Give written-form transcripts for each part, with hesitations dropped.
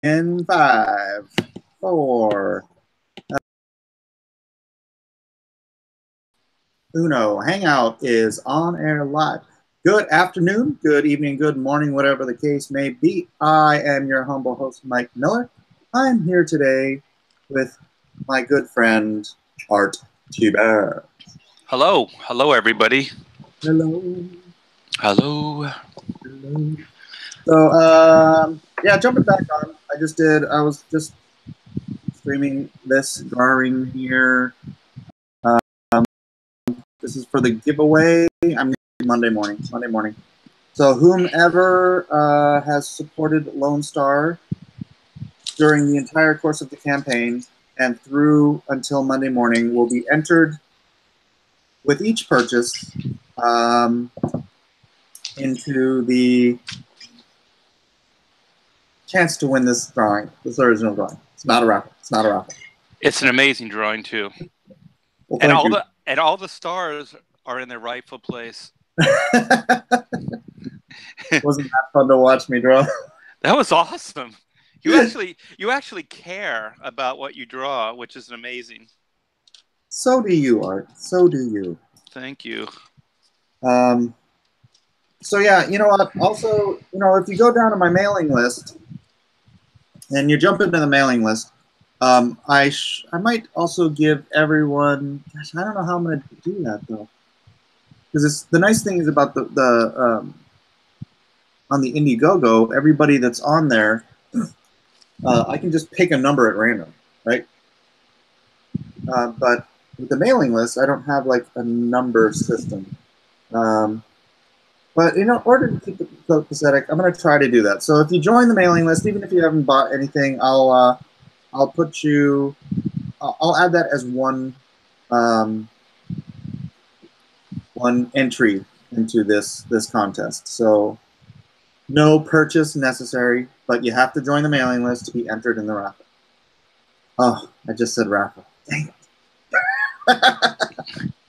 In 5, 4, Uno. Hangout is on air live. Good afternoon, good evening, good morning, whatever the case may be. I am your humble host, Mike Miller. I'm here today with my good friend, Art THIBERT. Hello. Hello, everybody. Hello. Hello. Hello. So, yeah, jumping back on. I was just streaming this drawing here. This is for the giveaway. I'm going to do Monday morning. So whomever has supported LONESTAR during the entire course of the campaign and through until Monday morning will be entered with each purchase into the chance to win this drawing, this original drawing. It's not a raffle. It's not a raffle. It's an amazing drawing too. Well, and all the stars are in their rightful place. Wasn't that fun to watch me draw? That was awesome. You actually care about what you draw, which is amazing. So do you, Art. So do you. Thank you. So yeah, you know what? Also, you know, if you go down to my mailing list and you jump into the mailing list, I might also give everyone. Gosh, I don't know how I'm going to do that though, because the nice thing is about the on the Indiegogo, everybody that's on there, I can just pick a number at random, right? But with the mailing list, I don't have like a number system. But in order to keep it copacetic, I'm going to try to do that. So if you join the mailing list, even if you haven't bought anything, I'll put you. I'll add that as one entry into this contest. So no purchase necessary, but you have to join the mailing list to be entered in the raffle. Oh, I just said raffle. Dang it.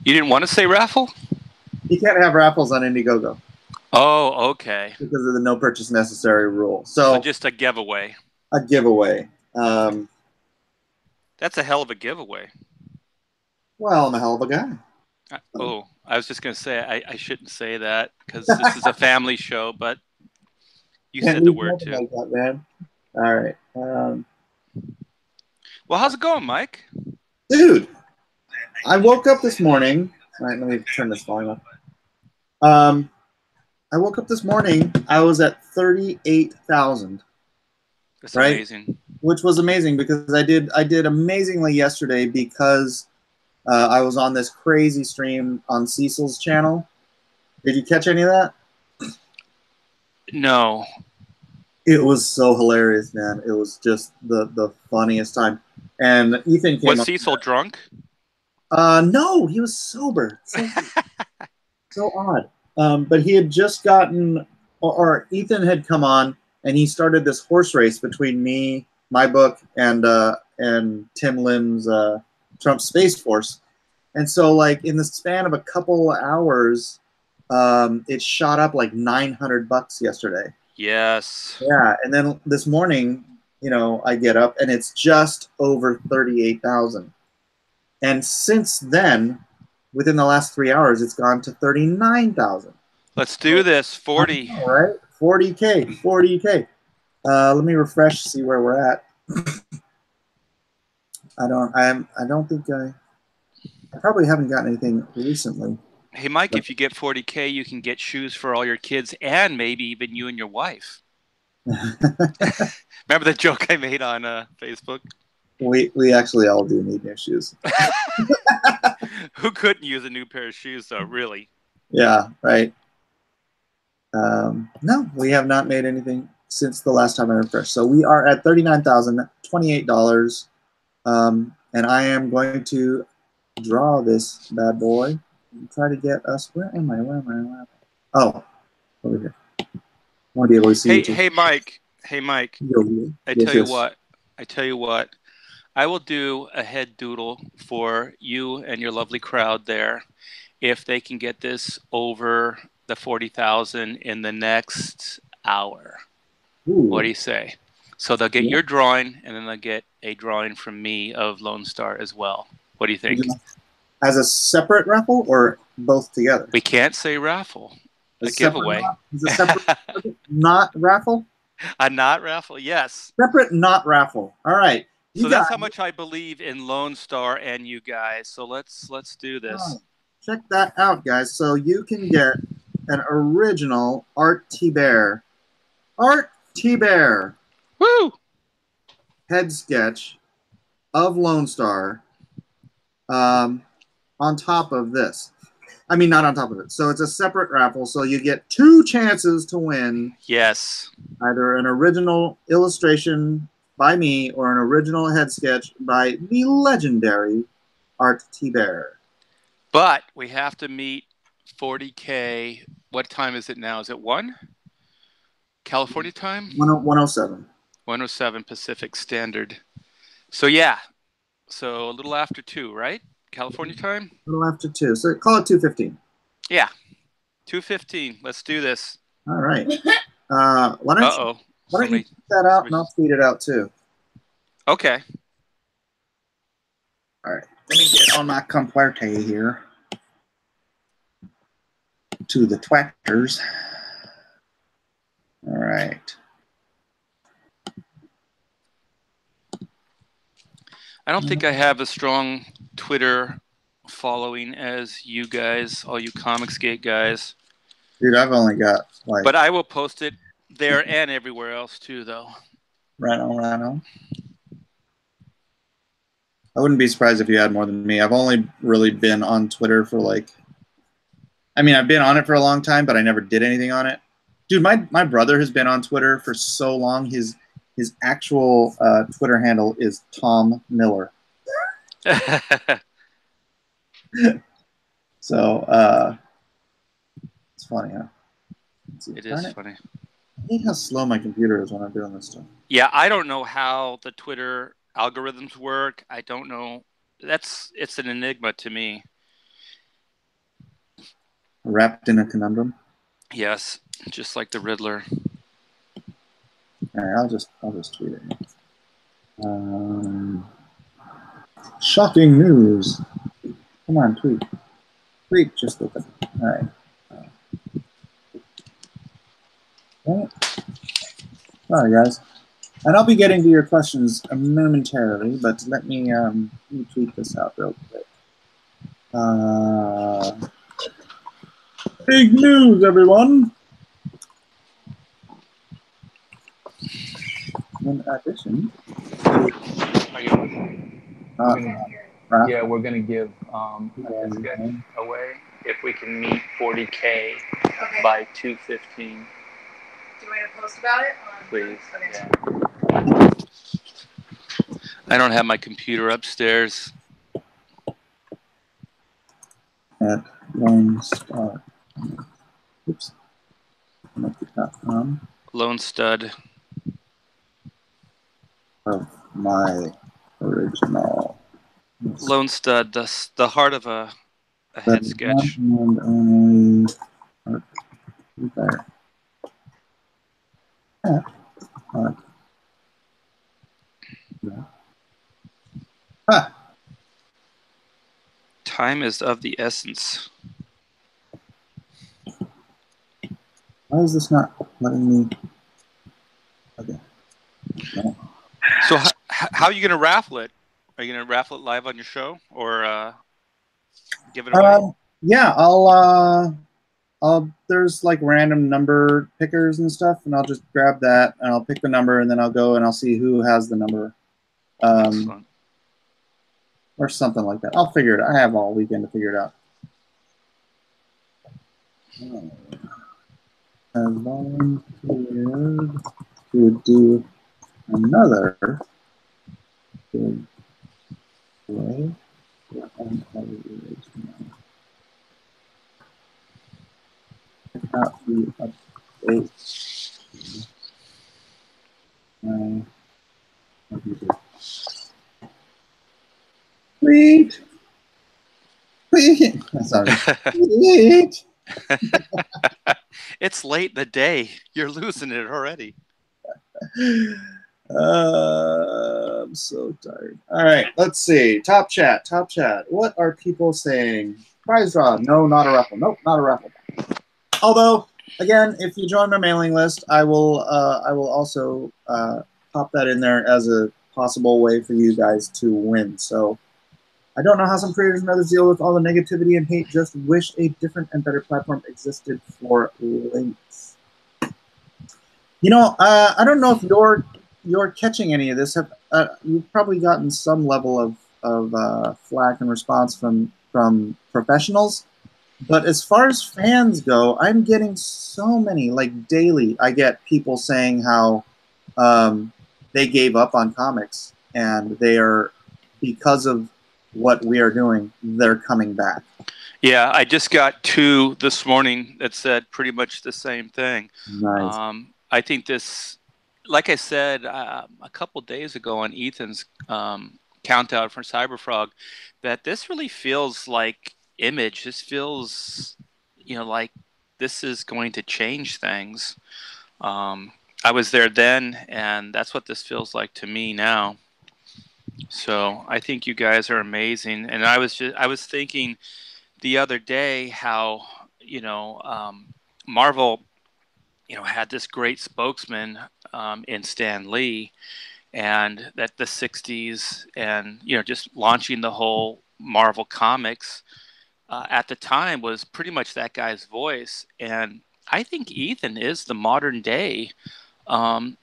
You didn't want to say raffle? You can't have raffles on Indiegogo. Oh, okay. Because of the no purchase necessary rule. So just a giveaway. A giveaway. That's a hell of a giveaway. Well, I'm a hell of a guy. I was just going to say, I shouldn't say that because this is a family show, but you said the word too. Like that, man. All right. Well, how's it going, Mike? Dude, I woke up this morning. All right, let me turn this volume up. I woke up this morning. I was at 38,000. That's right? Amazing. Which was amazing because I did amazingly yesterday because I was on this crazy stream on Cecil's channel. Did you catch any of that? No. It was so hilarious, man. It was just the funniest time. And Ethan came. Was Cecil drunk? No, he was sober. So odd. But he had just gotten, or Ethan had come on, and he started this horse race between me, my book, and Tim Lim's Trump Space Force. And so, like, in the span of a couple hours, it shot up like $900 yesterday. Yes. Yeah, and then this morning, you know, I get up and it's just over 38,000. And since then, within the last 3 hours, it's gone to 39,000. Let's do this. 40. All right, 40K. Let me refresh, see where we're at. I probably haven't gotten anything recently. Hey, Mike, if you get 40K, you can get shoes for all your kids and maybe even you and your wife. Remember the joke I made on Facebook? We actually all do need new shoes. Who couldn't use a new pair of shoes, though, really? Yeah, right. No, we have not made anything since the last time I refreshed. So we are at $39,028. And I am going to draw this bad boy and try to get us. Where am I? Oh, over here. I want to be able to see. Hey, Mike. I tell you what. I will do a head doodle for you and your lovely crowd there if they can get this over the 40,000 in the next hour. Ooh. What do you say? So they'll get your drawing, and then they'll get a drawing from me of Lone Star as well. What do you think? As a separate raffle or both together? We can't say raffle. A giveaway. Is a separate not raffle? A not raffle, yes. Separate not raffle. All right. So that's how much I believe in Lone Star and you guys. So let's do this. Check that out, guys. So you can get an original ART THIBERT. ART THIBERT. Woo! Head sketch of Lone Star on top of this. I mean, not on top of it. So it's a separate raffle. So you get 2 chances to win. Yes. Either an original illustration by me or an original head sketch by the legendary ART THIBERT. But we have to meet 40K. What time is it now? Is it 1? California time? 107. 107 Pacific Standard. So yeah. So a little after 2, right? California time? A little after 2. So call it 2:15. Yeah. 2:15. Let's do this. All right. Why don't you tweet that out and I'll tweet it out too. Okay. All right. Let me get on my comparte here. To the twatters. All right. I don't think I have a strong Twitter following as you guys, all you Comicsgate guys. Dude, I've only got like... But I will post it there and everywhere else too, though. Right on. I wouldn't be surprised if you had more than me. I've only really been on Twitter for like... I mean, I've been on it for a long time, but I never did anything on it. Dude, my brother has been on Twitter for so long. His actual Twitter handle is Tom Miller. So it's funny, huh? It is funny. I hate how slow my computer is when I'm doing this stuff. Yeah, I don't know how the Twitter algorithms work. I don't know. It's an enigma to me. Wrapped in a conundrum. Yes, just like the Riddler. All right, I'll just tweet it. Shocking news. Come on, tweet. Tweet, just look at it. All right. Sorry, guys. And I'll be getting to your questions momentarily, but let me tweet this out real quick. Big news, everyone! In addition, yeah, we're gonna give a sketch away if we can meet 40K by 2:15. Do you want to post about it? Please. Okay. Yeah. I don't have my computer upstairs. At LONESTAR. Oops. Lone Stud. Of my original. Lone Stud, the heart of a head sketch. And only there. Time is of the essence. Why is this not letting me? Okay. No. So how are you going to raffle it? Are you going to raffle it live on your show or give it away? Yeah, I'll there's like random number pickers and stuff, and I'll just grab that and I'll pick the number, and then I'll go and I'll see who has the number. Or something like that. I'll figure it out. I have all weekend to figure it out. As volunteered to do another good way. Check out the update. Sweet. Sweet. Sorry. Sweet. It's late in the day. You're losing it already. I'm so tired. All right, let's see. Top chat. What are people saying? Prize draw. No, not a raffle. Nope, not a raffle. Although, again, if you join my mailing list, I will also pop that in there as a possible way for you guys to win. So I don't know how some creators and others deal with all the negativity and hate. Just wish a different and better platform existed for links. You know, I don't know if you're catching any of this. You've probably gotten some level of flack and response from professionals. But as far as fans go, I'm getting so many, like daily. I get people saying how they gave up on comics and they are, because of what we are doing, they're coming back. Yeah, I just got 2 this morning that said pretty much the same thing. Nice. I think this, like I said a couple days ago on Ethan's countdown for Cyberfrog, that this really feels like Image. This feels, like this is going to change things. I was there then, and that's what this feels like to me now. So I think you guys are amazing. And I was thinking the other day how, Marvel, had this great spokesman in Stan Lee, and that the 60s and, just launching the whole Marvel Comics at the time was pretty much that guy's voice. And I think Ethan is the modern day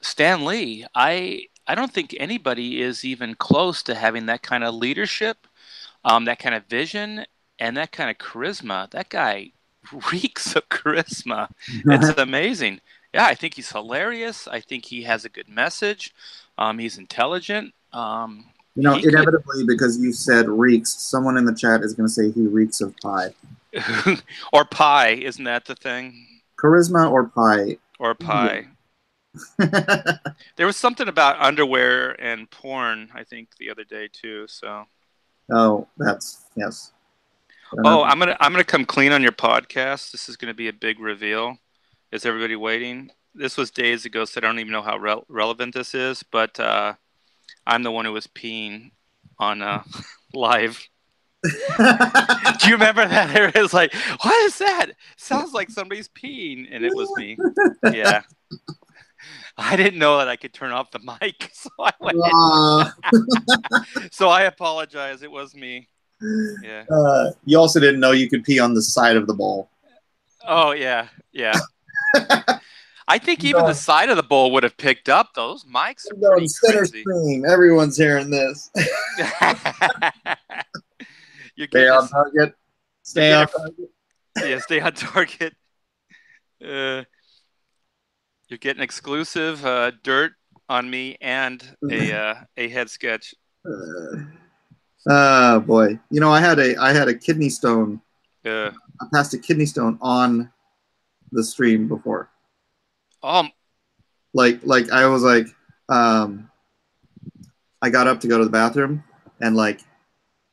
Stan Lee. I don't think anybody is even close to having that kind of leadership, that kind of vision, and that kind of charisma. That guy reeks of charisma. It's amazing. Yeah, I think he's hilarious. I think he has a good message. He's intelligent. Inevitably, because you said reeks, someone in the chat is going to say he reeks of pie. Or pie, isn't that the thing? Charisma or pie? Or pie. Yeah. There was something about underwear and porn, I think, the other day too. So. Oh, yes. Oh, I'm gonna come clean on your podcast. This is gonna be a big reveal. Is everybody waiting? This was days ago, so I don't even know how relevant this is. But I'm the one who was peeing on live. Do you remember that? It was like, what is that? Sounds like somebody's peeing, and it was me. Yeah. I didn't know that I could turn off the mic, so I went. So I apologize. It was me. Yeah. You also didn't know you could pee on the side of the bowl. Oh yeah. I think even the side of the bowl would have picked up. Those mics are pretty center crazy. Stream. Everyone's hearing this. Stay on target. Stay on target. Yeah, stay on target. You're getting exclusive dirt on me and a head sketch. Oh boy! I had a kidney stone. I passed a kidney stone on the stream before. Like I was like, I got up to go to the bathroom, and like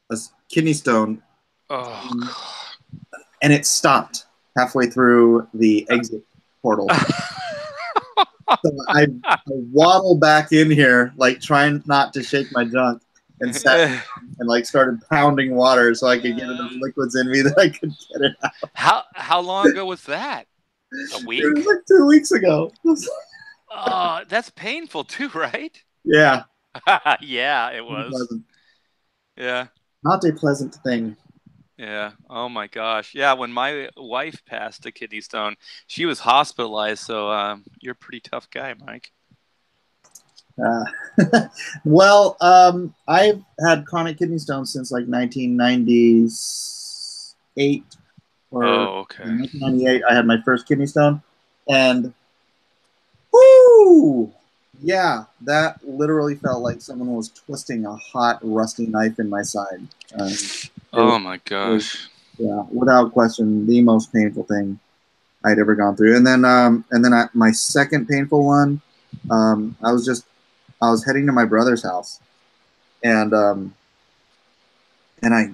a kidney stone. Oh God. And it stopped halfway through the exit portal. So I waddled back in here, like trying not to shake my junk, and sat down and like started pounding water so I could get enough liquids in me that I could get it out. How long ago was that? A week? It was like 2 weeks ago. That's painful too, right? Yeah. Yeah, it was. Yeah. Not a pleasant thing. Yeah. Oh my gosh. Yeah. When my wife passed a kidney stone, she was hospitalized. So you're a pretty tough guy, Mike. Well, I've had chronic kidney stones since like 1998 or 1998. I had my first kidney stone, and whoo, yeah, that literally felt like someone was twisting a hot, rusty knife in my side. Oh my gosh! Yeah, without question, the most painful thing I'd ever gone through. And then my second painful one, I was heading to my brother's house, and I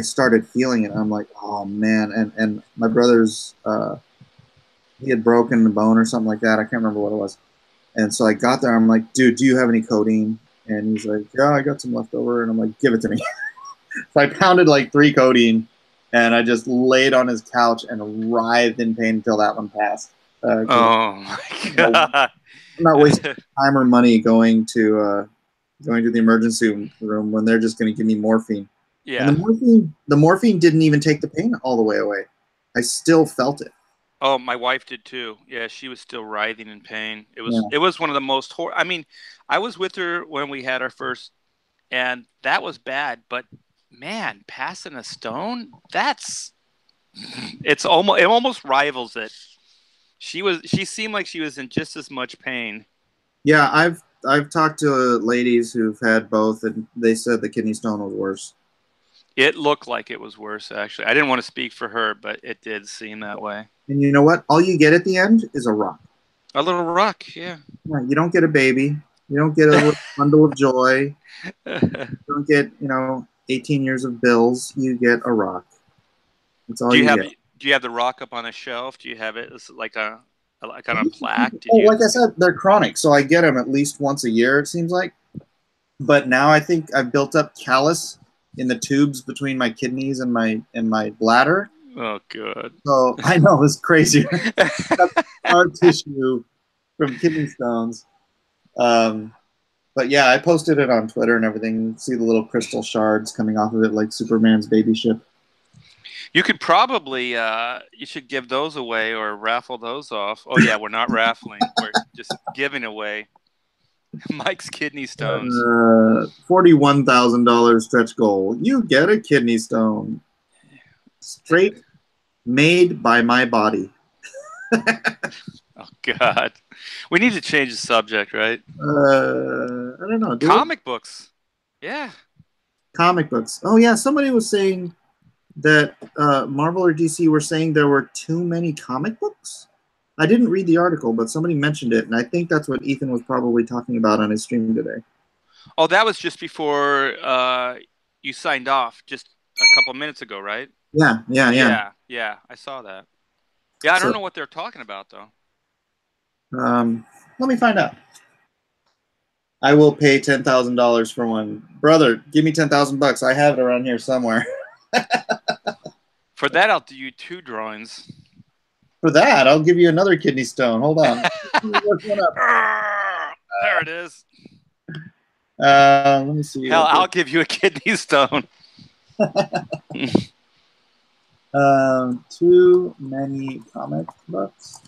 started feeling it. I'm like, oh man! And my brother's he had broken a bone or something like that. I can't remember what it was. And so I got there. I'm like, dude, do you have any codeine? And he's like, yeah, I got some left over. And I'm like, give it to me. So I pounded like 3 codeine, and I just laid on his couch and writhed in pain until that one passed. Oh my god! I'm not wasting time or money going to the emergency room when they're just going to give me morphine. Yeah. And the morphine didn't even take the pain all the way away. I still felt it. Oh, my wife did too. Yeah, she was still writhing in pain. It was one of the most I mean, I was with her when we had our first, and that was bad. But man, passing a stone, it almost rivals it. She seemed like she was in just as much pain. Yeah, I've talked to ladies who've had both, and they said the kidney stone was worse. It looked like it was worse, actually. I didn't want to speak for her, but it did seem that way. And you know what? All you get at the end is a rock. A little rock, yeah. You don't get a baby. You don't get a little bundle of joy. You don't get, 18 years of bills. You get a rock. That's all you get. Do you have the rock up on a shelf? Do you have it like on a plaque? Like I said, they're chronic, so I get them at least once a year, it seems like. But now I think I've built up callus in the tubes between my kidneys and my bladder. Oh, good. So I know it's crazy. Hard tissue from kidney stones. But yeah, I posted it on Twitter and everything. You see the little crystal shards coming off of it like Superman's baby ship. You could probably, you should give those away or raffle those off. Oh, yeah, we're not raffling. We're just giving away Mike's kidney stones. $41,000 stretch goal. You get a kidney stone. Straight made by my body. Oh, God. We need to change the subject, right? I don't know. Comic books. Yeah. Comic books. Oh, yeah. Somebody was saying that Marvel or DC were saying there were too many comic books. I didn't read the article, but somebody mentioned it, and I think that's what Ethan was probably talking about on his stream today. Oh, that was just before you signed off just a couple minutes ago, right? Yeah. I saw that. Yeah, I don't know what they're talking about, though. Let me find out. I will pay $10,000 for one. Brother, give me $10,000. I have it around here somewhere. For that, I'll do you 2 drawings. For that, I'll give you another kidney stone. Hold on. There it is. Let me see. Hell, I'll give you a kidney stone. Too many comic books.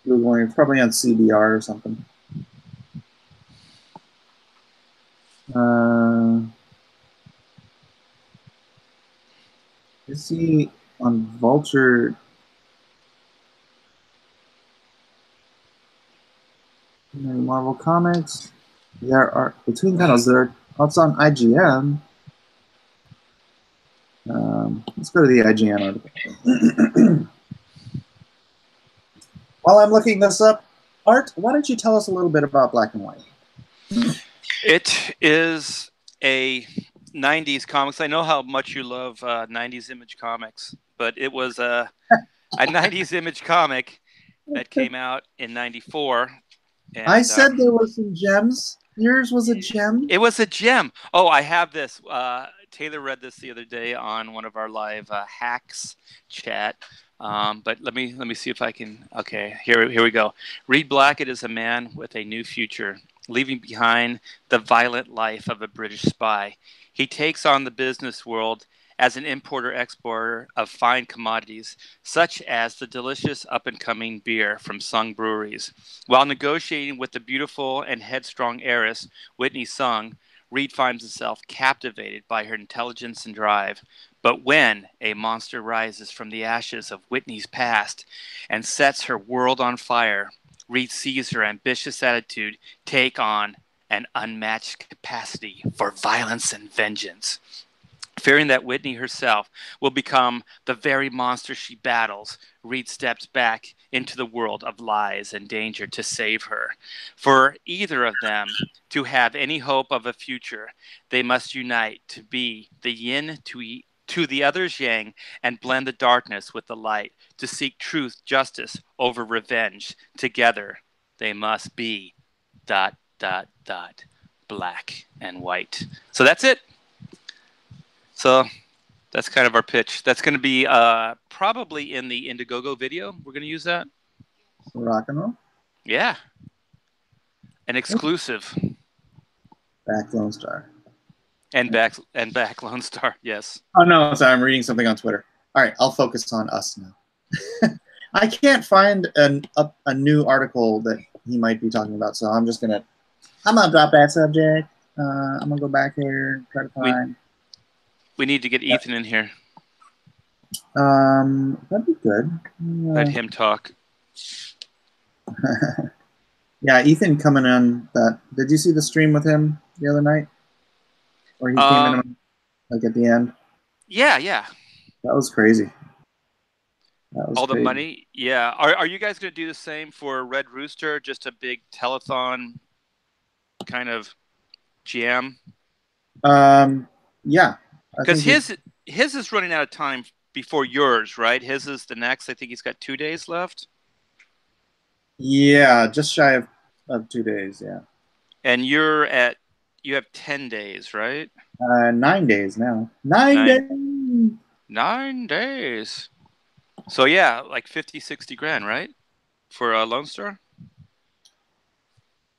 Googling, probably on CBR or something. Is he on Vulture? Marvel Comics. There are between panels. It's on IGN. Let's go to the IGN article. While I'm looking this up, Art, why don't you tell us a little bit about Black and White? It is a 90s comics. I know how much you love 90s Image comics, but it was a 90s Image comic that came out in 94. And, I said there were some gems. Yours was a gem? It was a gem. Oh, I have this. Taylor read this the other day on one of our live hacks chat. But let me see if I can. Okay, here we go. Reed Blackett is a man with a new future, leaving behind the violent life of a British spy. He takes on the business world as an importer-exporter of fine commodities, such as the delicious up-and-coming beer from Sung Breweries. While negotiating with the beautiful and headstrong heiress, Whitney Sung, Reed finds himself captivated by her intelligence and drive. But when a monster rises from the ashes of Whitney's past and sets her world on fire, Reed sees her ambitious attitude take on an unmatched capacity for violence and vengeance. Fearing that Whitney herself will become the very monster she battles, Reed steps back into the world of lies and danger to save her. For either of them to have any hope of a future, they must unite to be the yin to to the other's yang and blend the darkness with the light to seek truth, justice over revenge. Together they must be ... black and white. So that's it. So that's kind of our pitch. That's going to be probably in the Indiegogo video. We're going to use that. Rock and roll. Yeah. An exclusive. Back LONESTAR. And back LONESTAR, yes. Oh no, sorry, I'm reading something on Twitter. All right, I'll focus on us now. I can't find a new article that he might be talking about, so I'm gonna drop that subject. I'm gonna go back here, try to find. We need to get Ethan in here. That'd be good. Let him talk. Yeah, Ethan coming on that. Did you see the stream with him the other night? Or he came in like at the end? Yeah. That was crazy. That was all crazy. The money? Yeah. Are you guys going to do the same for Red Rooster? Just a big telethon kind of jam? Yeah. Because his is running out of time before yours, right? His is the next. I think he's got 2 days left. Yeah, just shy of 2 days, yeah. And you have 10 days, right? 9 days now. 9 days. 9 days. So yeah, like 50, 60 grand, right? For a LONESTAR?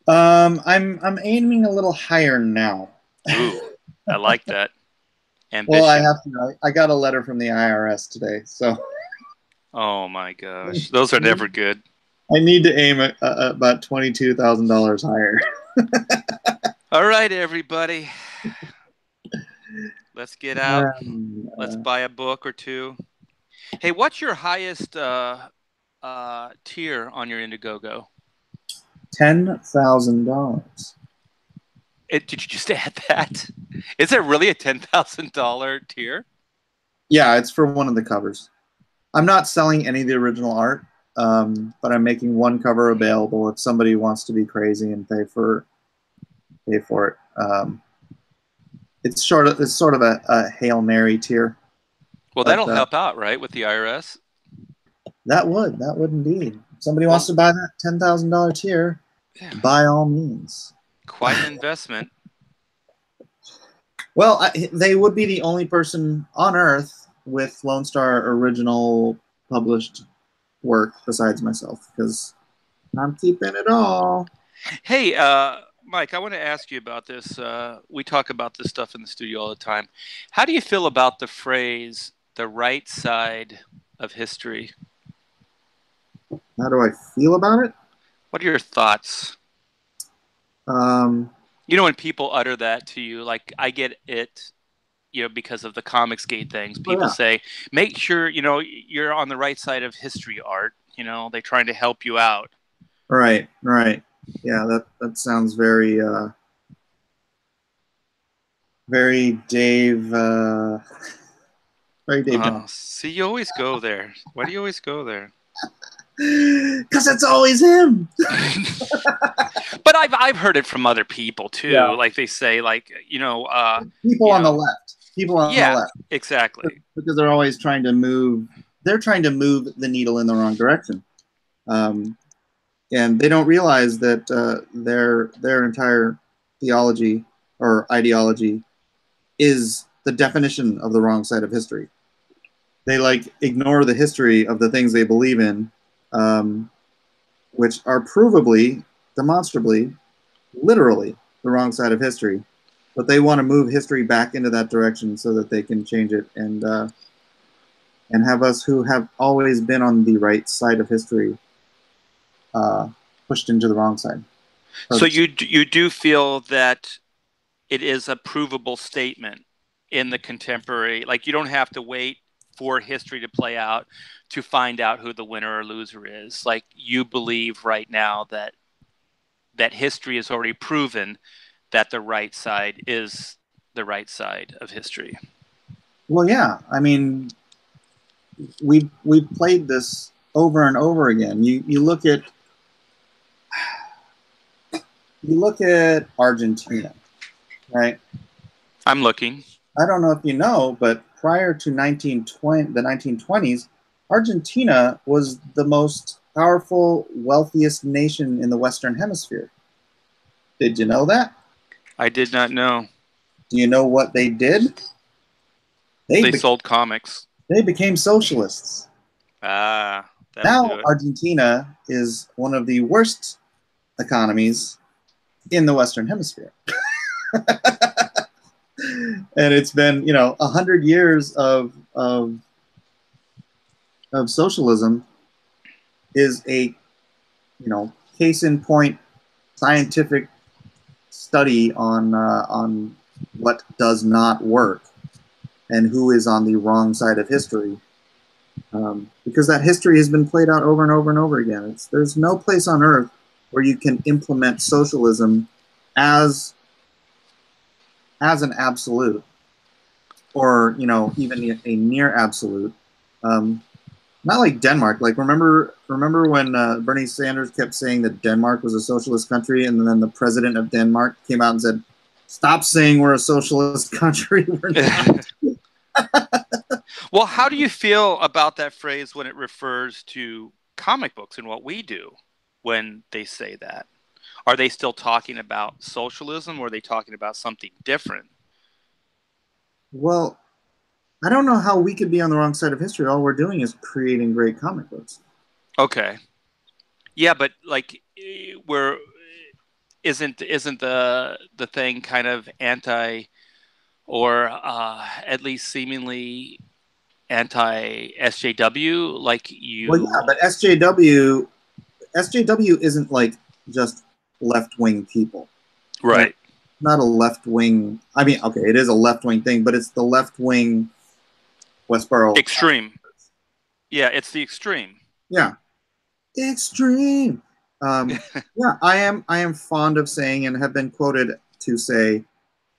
I'm aiming a little higher now. Ooh, I like that. Ambition. Well, I have to. I got a letter from the IRS today, so. Oh my gosh, those are never good. I need to aim at about $22,000 higher. All right, everybody. Let's get out. Let's buy a book or two. Hey, what's your highest tier on your Indiegogo? $10,000. Did you just add that? Is it really a $10,000 tier? Yeah, it's for one of the covers. I'm not selling any of the original art, but I'm making one cover available if somebody wants to be crazy and pay for it. It's sort of a Hail Mary tier. Well, that'll help out, right, with the IRS? That would indeed. If somebody wants to buy that $10,000 tier, by all means. Quite an investment. Well, they would be the only person on Earth with LONESTAR original published work besides myself, because I'm keeping it all. Hey, Mike, I want to ask you about this. We talk about this stuff in the studio all the time. How do you feel about the phrase, the right side of history? How do I feel about it? What are your thoughts? You know, when people utter that to you, like I get it, you know, because of the Comicsgate things. People say, make sure, you know, you're on the right side of history, Art. You know, they're trying to help you out. Right. Yeah, that sounds very, very Dave, very Dave Johnson. See, you always go there. Why do you always go there? Because it's always him. But I've heard it from other people too. Yeah. Like they say, like, you know, people on the left. People on the left. Exactly. Because they're always trying to move. They're trying to move the needle in the wrong direction, and they don't realize that their entire theology or ideology is the definition of the wrong side of history. They ignore the history of the things they believe in, which are provably, demonstrably, literally the wrong side of history. But they want to move history back into that direction so that they can change it and have us who have always been on the right side of history pushed into the wrong side. So you do feel that it is a provable statement in the contemporary, like you don't have to wait for history to play out to find out who the winner or loser is. Like you believe right now that history has already proven that the right side is the right side of history. Well, yeah. I mean, we've played this over and over again. You look at Argentina, right? I'm looking. I don't know if you know, but prior to the 1920s, Argentina was the most powerful, wealthiest nation in the Western Hemisphere. Did you know that? I did not know. Do you know what they did? They sold comics. They became socialists. Ah, now Argentina is one of the worst economies in the Western Hemisphere. And it's been, 100 years of socialism is a, case in point scientific study on what does not work and who is on the wrong side of history. Because that history has been played out over and over and over again. There's no place on earth where you can implement socialism as an absolute, or even a near absolute. Not like Denmark. Like remember when Bernie Sanders kept saying that Denmark was a socialist country, and then the president of Denmark came out and said, "Stop saying we're a socialist country. We're not." Well, how do you feel about that phrase when it refers to comic books and what we do when they say that? Are they still talking about socialism, or are they talking about something different? Well, I don't know how we could be on the wrong side of history. All we're doing is creating great comic books. Okay. Yeah, but like isn't the thing kind of anti, or at least seemingly anti SJW? Like you. Well, yeah, but SJW isn't like just left-wing people. Right. Not a left-wing. I mean, okay, it is a left-wing thing, but it's the left-wing Westboro extreme. Yeah, it's the extreme. Yeah, extreme. Yeah, I am fond of saying, and have been quoted to say,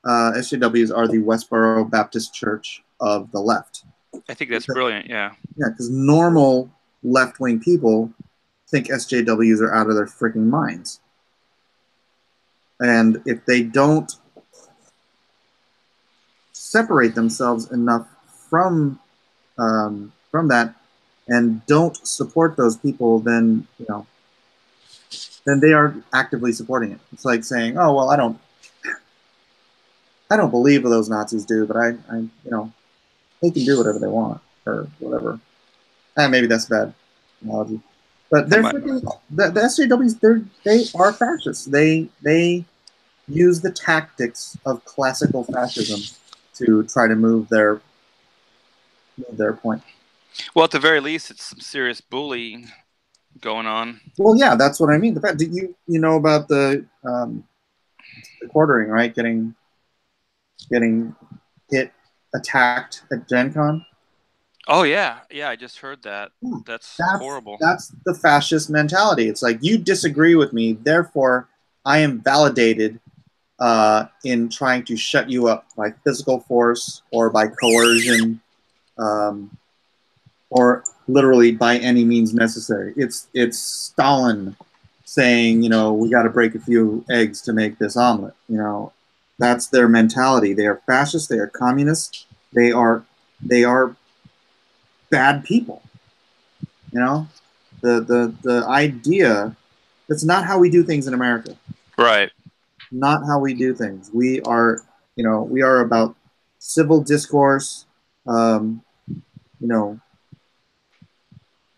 SJWs are the Westboro Baptist Church of the left. I think that's brilliant. Yeah. Yeah, because normal left-wing people think SJWs are out of their freaking minds. And if they don't separate themselves enough from that and don't support those people, then then they are actively supporting it. It's like saying, "Oh well, I don't believe what those Nazis do, but I they can do whatever they want or whatever." Maybe that's a bad analogy, but they're the SJWs. They are fascists. They use the tactics of classical fascism to try to move their point. Well, at the very least, it's some serious bullying going on. Well, yeah, that's what I mean. The fact, did you know about the quartering, right? Getting hit, attacked at Gen Con. Oh yeah, I just heard that. That's horrible. That's the fascist mentality. It's like, you disagree with me, therefore I am validated in trying to shut you up by physical force or by coercion, or literally by any means necessary. It's Stalin saying, we got to break a few eggs to make this omelet. That's their mentality. They are fascists. They are communists. They are bad people. The idea, that's not how we do things in America. Right. Not how we do things. We are about civil discourse,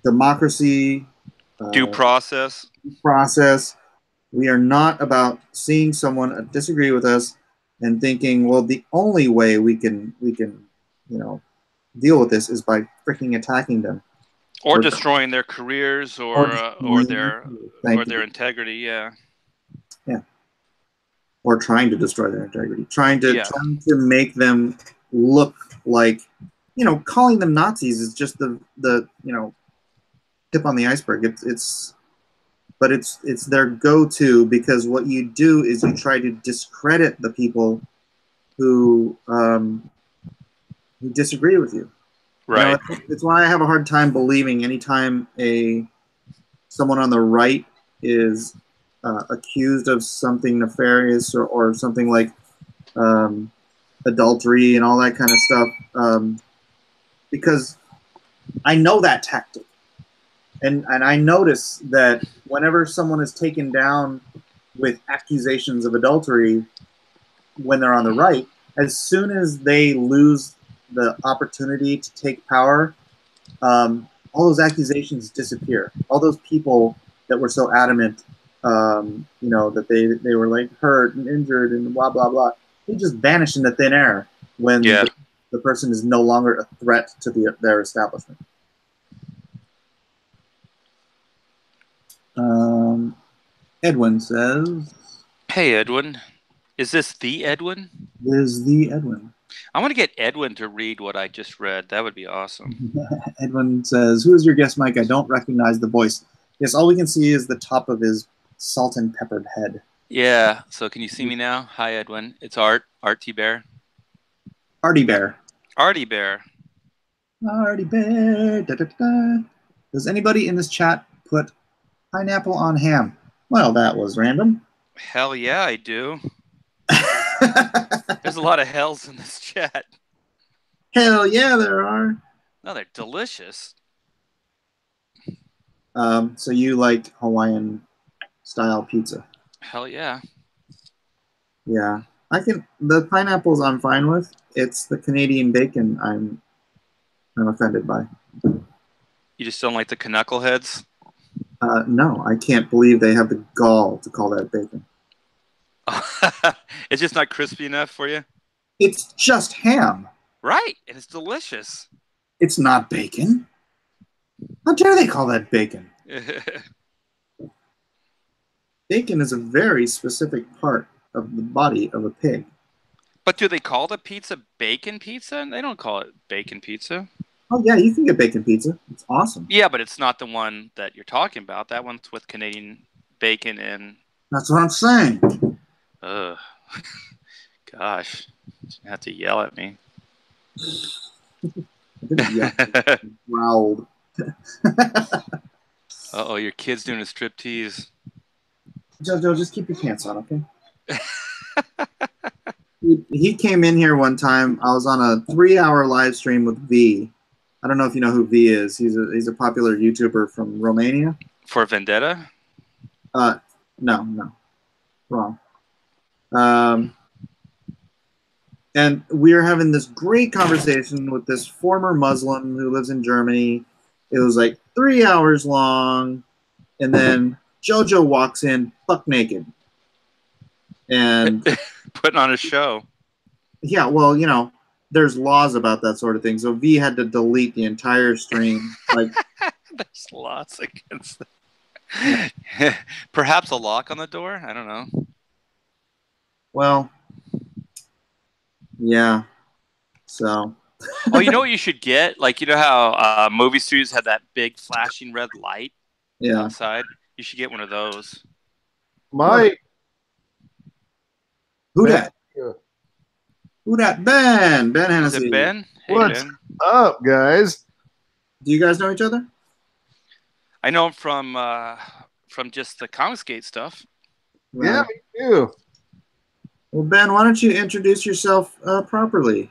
democracy, due process. We are not about seeing someone disagree with us and thinking, well, the only way we can deal with this is by freaking attacking them, or destroying their careers, or their integrity. Yeah. Or trying to destroy their integrity, trying to make them look like, calling them Nazis is just the tip on the iceberg. It's their go-to, because what you do is you try to discredit the people who disagree with you. Right. It's why I have a hard time believing anytime someone on the right is accused of something nefarious or something like adultery and all that kind of stuff. because I know that tactic. And I notice that whenever someone is taken down with accusations of adultery when they're on the right, as soon as they lose the opportunity to take power, all those accusations disappear. All those people that were so adamant, that they were like hurt and injured and blah, blah, blah, they just vanish into thin air when the person is no longer a threat to their establishment. Edwin says, "Hey, Edwin. Is this the Edwin?" This is the Edwin. I want to get Edwin to read what I just read. That would be awesome. Edwin says, "Who is your guest, Mike? I don't recognize the voice." Yes, all we can see is the top of his salt and peppered head. Yeah, so can you see me now? Hi, Edwin. It's Art THIBERT. Artie Bear. Artie Bear. Artie Bear. Da, da, da. Does anybody in this chat put pineapple on ham? Well, that was random. Hell yeah, I do. There's a lot of hells in this chat. Hell yeah, there are. No, they're delicious. So you like Hawaiian style pizza? Hell yeah. Yeah. The pineapples I'm fine with. It's the Canadian bacon I'm offended by. You just don't like the knuckleheads? No, I can't believe they have the gall to call that bacon. It's just not crispy enough for you? It's just ham. Right, and it's delicious. It's not bacon. How dare they call that bacon? Bacon is a very specific part of the body of a pig. But do they call the pizza bacon pizza? They don't call it bacon pizza. Oh, yeah, you can get bacon pizza. It's awesome. Yeah, but it's not the one that you're talking about. That one's with Canadian bacon and... That's what I'm saying. Ugh. Gosh. You have to yell at me. Growled. Uh-oh, your kid's doing a striptease. Jojo, just keep your pants on, okay? He came in here one time. I was on a 3-hour live stream with V. I don't know if you know who V is. He's a popular YouTuber from Romania. For Vendetta? No. Wrong. And we were having this great conversation with this former Muslim who lives in Germany. It was like 3 hours long. And then Jojo walks in buck naked. And putting on a show. Yeah, well, there's laws about that sort of thing. So V had to delete the entire stream. Like, there's laws against that. Perhaps a lock on the door? I don't know. Well, yeah. So. Oh, you know what you should get? Like, you know how movie studios have that big flashing red light outside? You should get one of those. Mike. Who that? Who that? Ben Hennessy. Is it Ben? Hey, What's Ben. up, guys? Do you guys know each other? I know him from just the Comicsgate stuff. Right. Yeah, me too. Well, Ben, why don't you introduce yourself properly?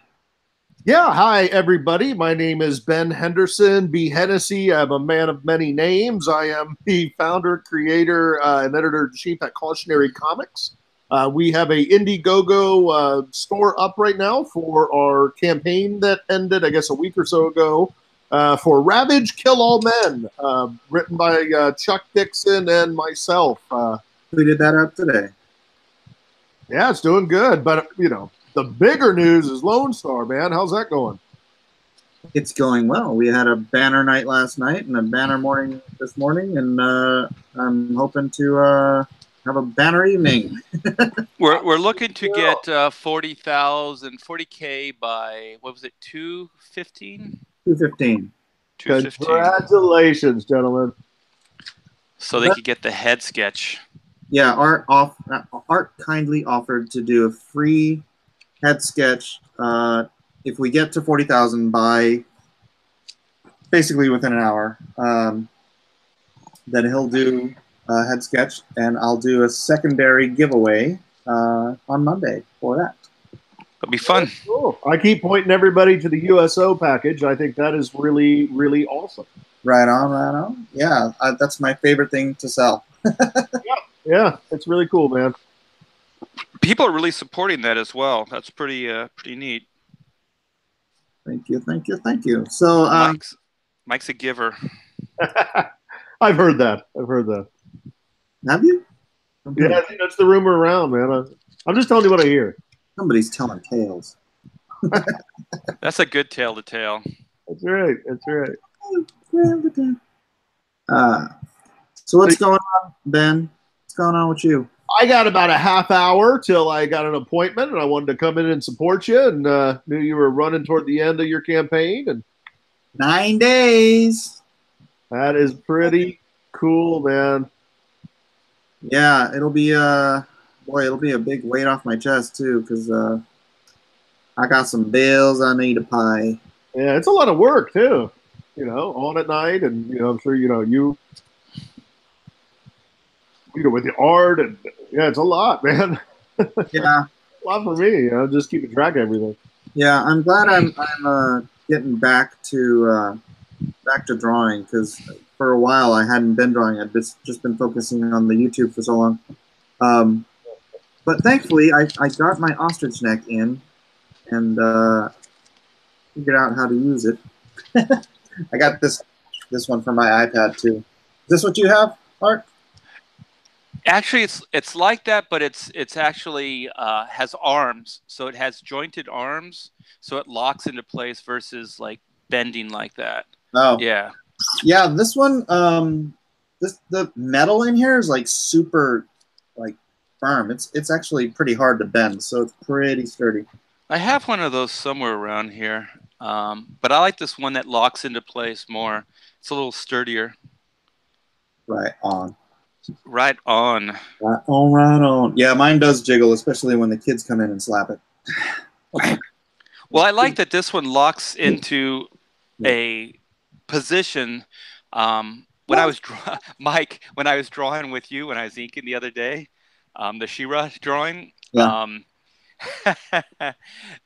Yeah, hi, everybody. My name is Ben Henderson, B. Hennessy. I'm a man of many names. I am the founder, creator, and editor-in-chief at Cautionary Comics. We have a Indiegogo store up right now for our campaign that ended, I guess, a week or so ago for Ravage, Kill All Men, written by Chuck Dixon and myself. We did that up today. Yeah, it's doing good. But, the bigger news is Lone Star, man. How's that going? It's going well. We had a banner night last night and a banner morning this morning, and I'm hoping to have a banner evening. We're looking to get 40K by, what was it, 2/15? 2/15. Congratulations, gentlemen. So they could get the head sketch. Yeah, Art kindly offered to do a free head sketch if we get to 40,000 by basically within an hour. Then he'll do a head sketch, and I'll do a secondary giveaway on Monday for that. It'll be fun. Cool. I keep pointing everybody to the USO package. I think that is really, really awesome. Right on, right on. Yeah, that's my favorite thing to sell. Yeah, it's really cool, man. People are really supporting that as well. That's pretty neat. Thank you, thank you, thank you. So Mike's a giver. I've heard that. Have you? Okay. Yeah, I think that's the rumor around, man. I'm just telling you what I hear. Somebody's telling tales. That's a good tale to tell. That's right. That's right. So what's going on, Ben? What's going on with you? I got about a half hour till I got an appointment, and I wanted to come in and support you, and knew you were running toward the end of your campaign. And 9 days. That is pretty cool, man. Yeah, it'll be it'll be a big weight off my chest too, because I got some bills I need to pay. Yeah, it's a lot of work too. On at night, and I'm sure you with the art, and yeah, it's a lot, man. Yeah, a lot for me. Just keeping track of everything. Yeah, I'm glad I'm getting back to drawing, because for a while I hadn't been drawing. I'd just been focusing on the YouTube for so long. But thankfully, I got my ostrich neck in and figured out how to use it. I got this one for my iPad too. Is this what you have, Art? Actually, it's like that, but it's actually has arms, so it has jointed arms, so it locks into place versus like bending like that. Oh, yeah. This one, the metal in here is like super, like firm. It's actually pretty hard to bend, so it's pretty sturdy. I have one of those somewhere around here, but I like this one that locks into place more. It's a little sturdier. Right on. Right on. Right on, right on. Yeah, mine does jiggle, especially when the kids come in and slap it. Well, I like that this one locks into a position. When I was Mike, when I was drawing with you, when I was inking the other day, the She-Ra drawing, that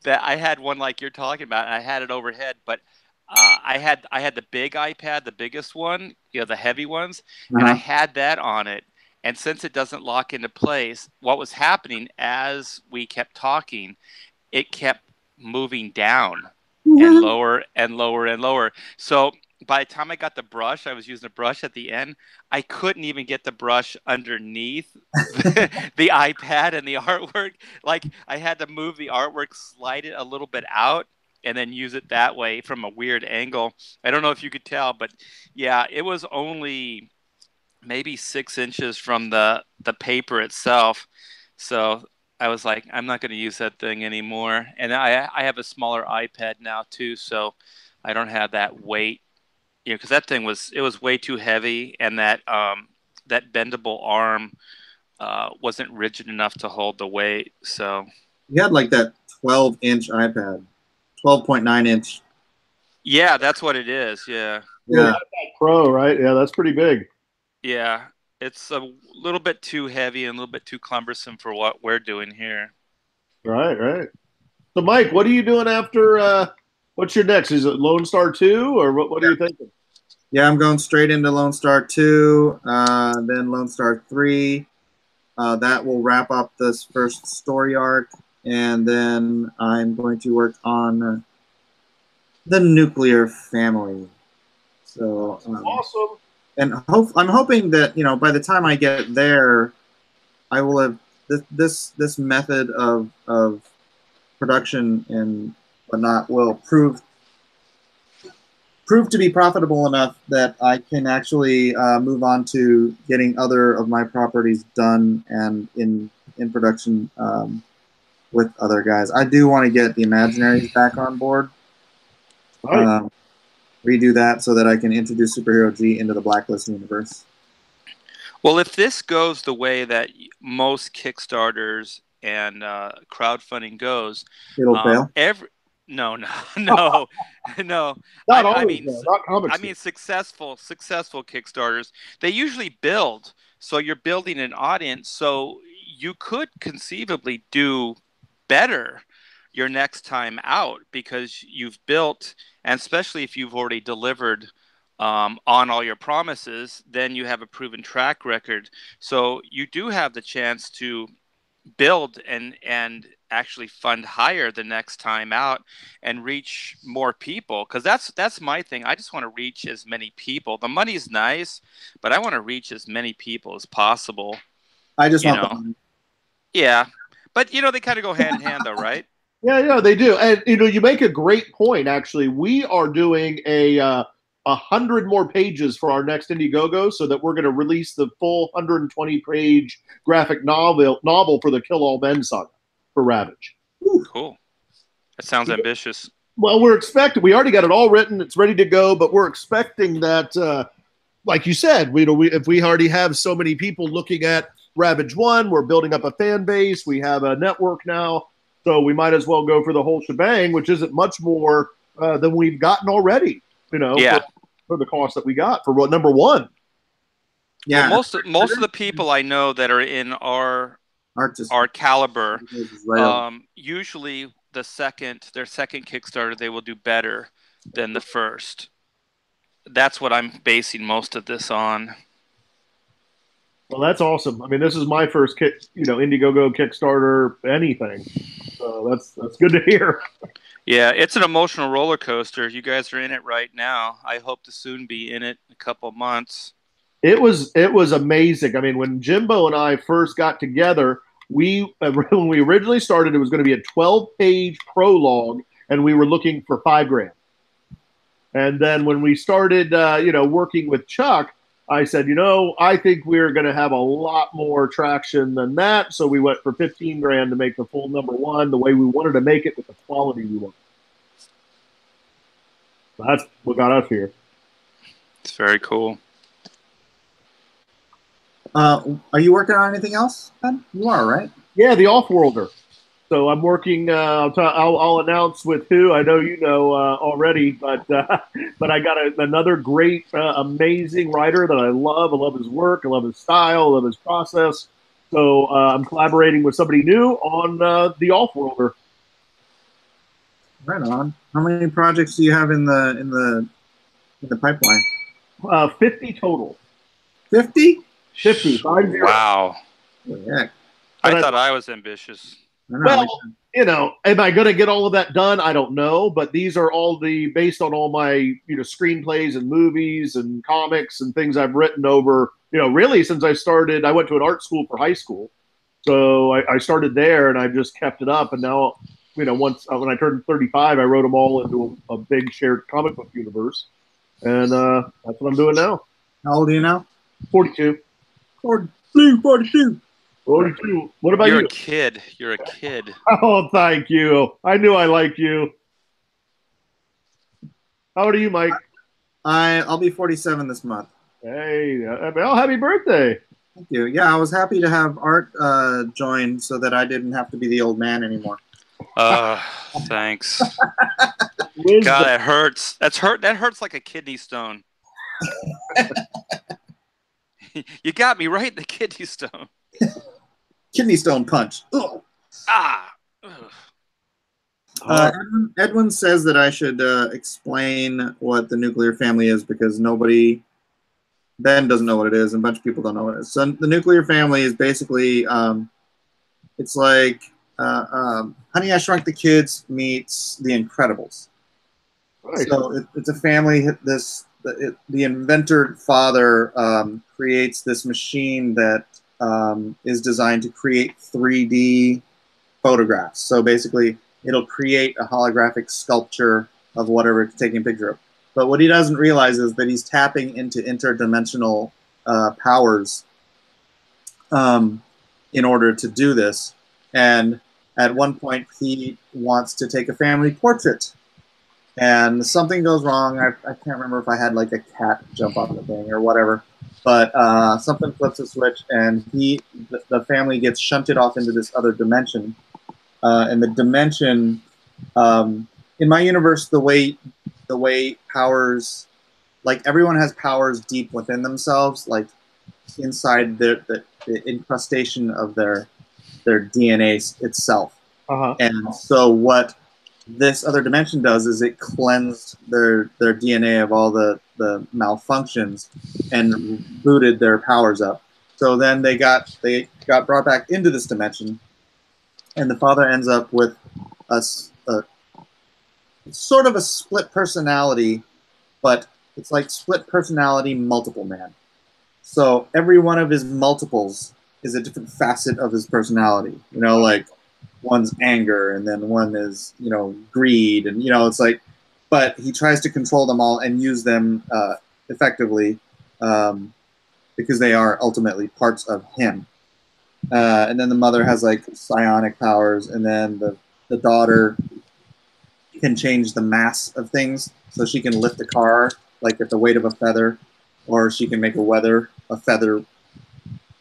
I had one like you're talking about, and I had it overhead, but I had the big iPad, the biggest one, the heavy ones, and I had that on it. And since it doesn't lock into place, what was happening as we kept talking, it kept moving down and lower and lower and lower. So by the time I got the brush, I was using a brush at the end, I couldn't even get the brush underneath the iPad and the artwork. Like I had to move the artwork, slide it a little bit out, and then use it that way from a weird angle. I don't know if you could tell, but yeah, it was only maybe 6 inches from the paper itself. So I was like, I'm not going to use that thing anymore. And I have a smaller iPad now too, so I don't have that weight, because that thing was way too heavy, and that that bendable arm wasn't rigid enough to hold the weight. So you had like that 12-inch iPad, 12.9 inch. Yeah, that's what it is. Yeah. Yeah. Pro, right? Yeah, that's pretty big. Yeah, it's a little bit too heavy and a little bit too cumbersome for what we're doing here. Right. So, Mike, what are you doing after? What's your next? Is it Lone Star 2, or what are you thinking? Yeah, I'm going straight into Lone Star 2, then Lone Star 3. That will wrap up this first story arc, and then I'm going to work on the nuclear family. So awesome. And I'm hoping that, by the time I get there, I will have this method of production and whatnot will prove to be profitable enough that I can actually move on to getting other of my properties done and in production with other guys. I do want to get the Imaginaries back on board. Right. Redo that so that I can introduce Superhero G into the Blacklist universe. Well, if this goes the way that most Kickstarters and crowdfunding goes, it'll fail. No. Not I mean, successful Kickstarters, they usually build. So you're building an audience, so you could conceivably do better. your next time out, because you've built, and especially if you've already delivered on all your promises, then you have a proven track record. So you do have the chance to build and actually fund higher the next time out and reach more people, because that's my thing. I just want to reach as many people. The money's nice, but I want to reach as many people as possible. I just want the money. Yeah, but they kind of go hand in hand, though, right? Yeah, they do. And you make a great point. Actually, we are doing 100 more pages for our next Indiegogo, so that we're going to release the full 120-page graphic novel for the Kill All Men saga for Ravage. Cool. That sounds ambitious. Well, we already got it all written. It's ready to go, but we're expecting that, like you said, if we already have so many people looking at Ravage 1, we're building up a fan base. We have a network now, so we might as well go for the whole shebang, which isn't much more than we've gotten already, for the cost that we got for number 1. Yeah. Well, most of the people I know that are in our caliber, usually their second Kickstarter, they will do better than the first. That's what I'm basing most of this on. Well, that's awesome. I mean, this is my first Indiegogo Kickstarter anything, so that's good to hear. Yeah, it's an emotional roller coaster. You guys are in it right now. I hope to soon be in it in a couple of months. It was amazing. I mean, when Jimbo and I first got together, when we originally started, it was going to be a 12-page prologue, and we were looking for $5,000. And then when we started, working with Chuck, I said, I think we're going to have a lot more traction than that. So we went for $15,000 to make the full number 1, the way we wanted to make it with the quality we wanted. That's what got us here. It's very cool. Are you working on anything else, Ben? You are, right? Yeah, the Off-Worlder. So I'm working. I'll announce with who. I know already, but I got another great, amazing writer that I love. I love his work. I love his style. I love his process. So I'm collaborating with somebody new on the Off-Worlder. Right on. How many projects do you have in the pipeline? 50 total. 50? 50. Wow. Yeah. I thought I was ambitious. Well, am I going to get all of that done? I don't know, but these are all based on all my, screenplays and movies and comics and things I've written over, really since I started. I went to an art school for high school. So I started there and I've just kept it up. And now, once when I turned 35, I wrote them all into a big shared comic book universe. And that's what I'm doing now. How old are you now? 42. 42. 42. What about you? You're a kid. You're a kid. Oh, thank you. I knew I liked you. How old are you, Mike? I'll be 47 this month. Hey, well, happy birthday. Thank you. Yeah, I was happy to have Art join so that I didn't have to be the old man anymore. Thanks. God, that hurts. That hurts like a kidney stone. You got me right in the kidney stone. Kidney stone punch. Ugh. Edwin says that I should explain what the nuclear family is because Ben doesn't know what it is, and a bunch of people don't know what it is. So the nuclear family is basically, it's like Honey, I Shrunk the Kids meets The Incredibles. Right. So it's a family. The inventor father creates this machine that is designed to create 3D photographs. So basically, it'll create a holographic sculpture of whatever it's taking a picture of. But what he doesn't realize is that he's tapping into interdimensional powers in order to do this. And at one point, he wants to take a family portrait. And something goes wrong. I can't remember if I had like a cat jump off the thing or whatever. But something flips a switch, and the family gets shunted off into this other dimension. And the dimension, in my universe, the way powers, like everyone has powers deep within themselves, like inside the incrustation of their DNA itself. And so what this other dimension does is it cleansed their DNA of all the malfunctions and booted their powers up. So then they got brought back into this dimension, and the father ends up with a sort of a split personality, but it's like split personality multiple man. So every one of his multiples is a different facet of his personality. You know, like one's anger, and then one is, you know, greed, and, you know, it's like, but he tries to control them all and use them effectively because they are ultimately parts of him. And then the mother has like psionic powers, and then the daughter can change the mass of things, so she can lift a car like at the weight of a feather, or she can make a feather,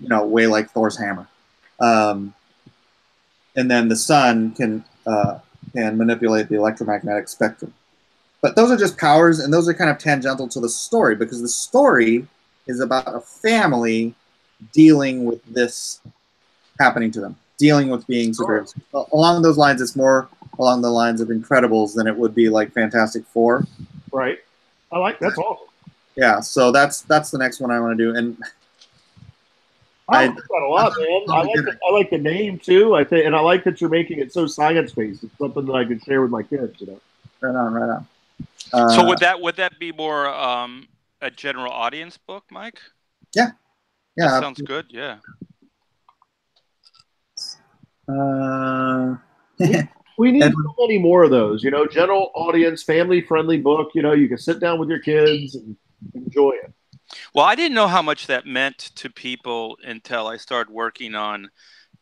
you know, weigh like Thor's hammer. And then the son can manipulate the electromagnetic spectrum. But those are just powers, and those are kind of tangential to the story, because the story is about a family dealing with this happening to them, dealing with being superheroes. Along those lines, it's more along the lines of Incredibles than it would be like Fantastic Four. Right. That's awesome. Yeah, so that's the next one I want to do. And I like that a lot, man. I like the name too. I think, and I like that you're making it so science-based. It's something that I can share with my kids, you know. Right on. So would that be more a general audience book, Mike? Yeah. That sounds good. Yeah. We need so many more of those, you know, general audience, family-friendly book. You know, you can sit down with your kids and enjoy it. Well, I didn't know how much that meant to people until I started working on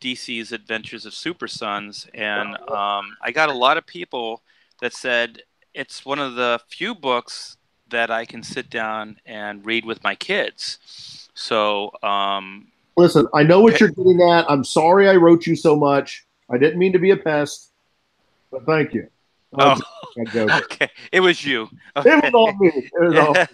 DC's Adventures of Super Sons, and I got a lot of people that said it's one of the few books that I can sit down and read with my kids. So, listen, I know what you're getting at. I'm sorry I wrote you so much. I didn't mean to be a pest, but thank you. Okay. It was you. Okay. It was all me. It was all me.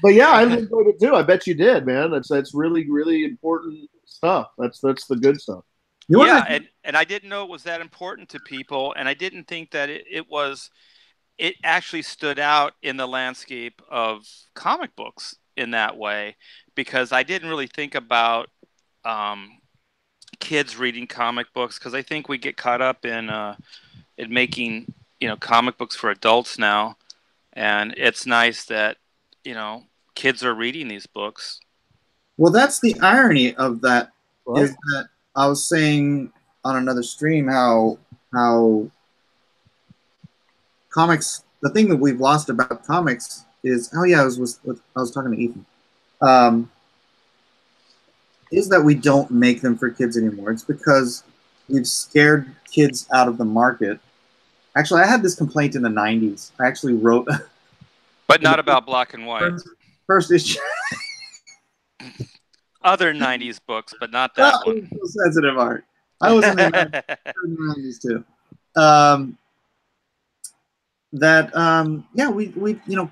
But yeah, I enjoyed it too. I bet you did, man. That's really, really important stuff. That's the good stuff. Yeah, and I didn't know it was that important to people, and I didn't think that it actually stood out in the landscape of comic books in that way, because I didn't really think about kids reading comic books, because I think we get caught up in making, you know, comic books for adults now, and it's nice that, you know, kids are reading these books. Well, that's the irony of that, right? Is that I was saying on another stream how comics, the thing that we've lost about comics is, I was talking to Ethan, is that we don't make them for kids anymore. It's because we've scared kids out of the market. Actually, I had this complaint in the 90s. I actually wrote... But not about black and white. First issue. Other 90s books, but not that one. Sensitive art. I was in the 90s too. We you know,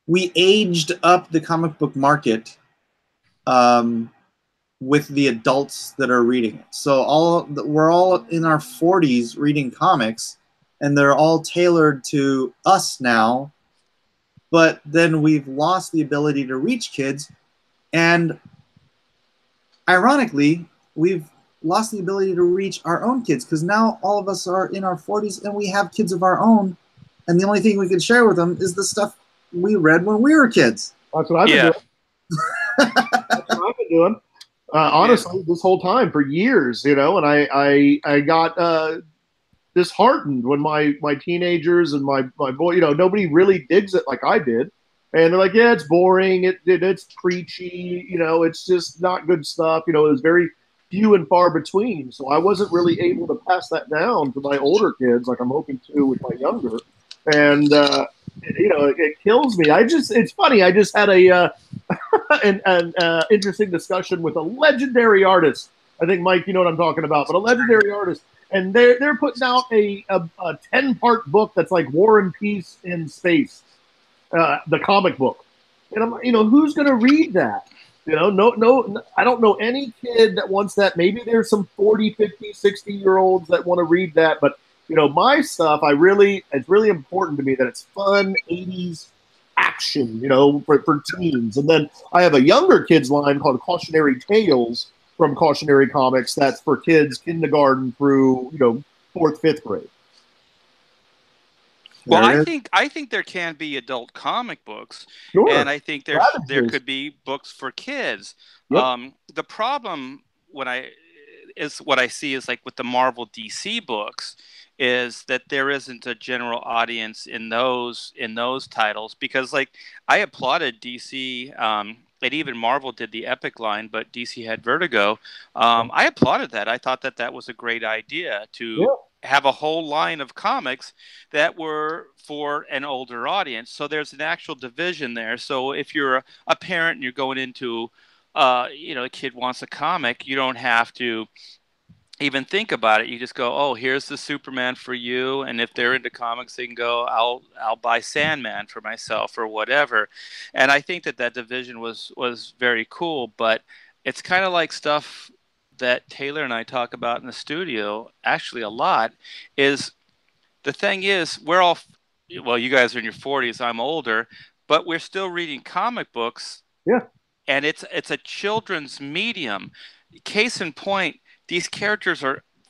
we aged up the comic book market with the adults that are reading it. So we're all in our 40s reading comics, and they're all tailored to us now. But then we've lost the ability to reach kids, and ironically, we've lost the ability to reach our own kids, because now all of us are in our 40s and we have kids of our own, and the only thing we can share with them is the stuff we read when we were kids. That's what I've been doing. That's what I've been doing. Honestly, this whole time for years, you know, and I got disheartened when my teenagers and my boy, you know, nobody really digs it like I did. And they're like, yeah, it's boring. It's preachy. You know, it's just not good stuff. You know, it was very few and far between. So I wasn't really able to pass that down to my older kids like I'm hoping to with my younger. And, you know, it kills me. It's funny. I just had an interesting discussion with a legendary artist. I think, Mike, you know what I'm talking about, but a legendary artist. And they're putting out a 10-part book that's like War and Peace in Space, the comic book. And I'm like, you know, who's going to read that? You know, no, I don't know any kid that wants that. Maybe there's some 40, 50, 60-year-olds that want to read that, but you know, my stuff, it's really important to me that it's fun 80s action, you know, for teens. And then I have a younger kids line called Cautionary Tales from Cautionary Comics. That's for kids kindergarten through, you know, 4th, 5th grade. Well, I think there can be adult comic books, sure. And I think there could be books for kids. Yep. The problem what I see is like with the Marvel DC books is that there isn't a general audience in those titles, because like I applauded DC. And even Marvel did the Epic line, but DC had Vertigo. I applauded that. I thought that was a great idea to have a whole line of comics that were for an older audience. So there's an actual division there. So if you're a parent and you're going into, you know, a kid wants a comic, you don't have to even think about it. You just go, oh, here's the Superman for you. And if they're into comics, they can go, I'll buy Sandman for myself or whatever. And I think that division was very cool, but it's kind of like stuff that Taylor and I talk about in the studio actually a lot. Is the thing is, we're all, well, you guys are in your 40s, I'm older, but we're still reading comic books. Yeah. And it's a children's medium. Case in point, these characters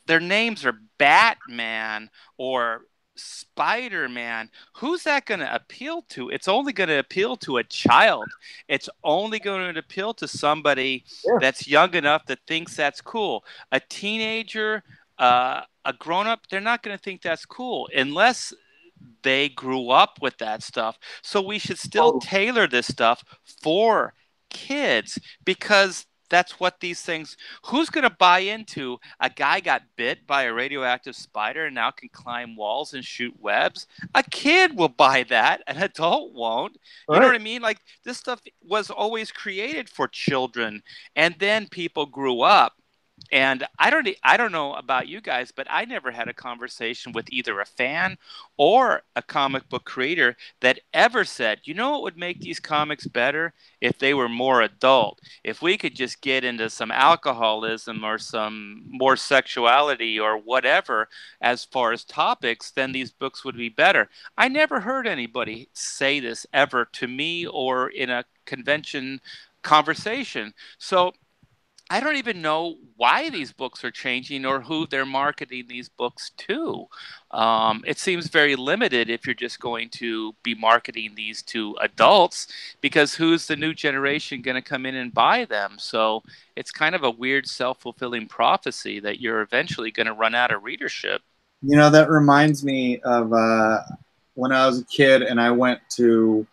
their names are Batman or Spider-Man. Who's that going to appeal to? It's only going to appeal to a child. It's only going to appeal to somebody that's young enough that thinks that's cool. A teenager, a grown-up, they're not going to think that's cool unless they grew up with that stuff. So we should still tailor this stuff for kids, because that's what these things, who's going to buy into a guy got bit by a radioactive spider and now can climb walls and shoot webs? A kid will buy that. An adult won't. You know what I mean? Like, this stuff was always created for children, and then people grew up. And I don't know about you guys, but I never had a conversation with either a fan or a comic book creator that ever said, you know what would make these comics better? If they were more adult. If we could just get into some alcoholism or some more sexuality or whatever as far as topics, then these books would be better. I never heard anybody say this ever to me or in a convention conversation. So I don't even know why these books are changing or who they're marketing these books to. It seems very limited if you're just going to be marketing these to adults, because who's the new generation going to come in and buy them? So it's kind of a weird self-fulfilling prophecy that you're eventually going to run out of readership. You know, that reminds me of when I was a kid and I went to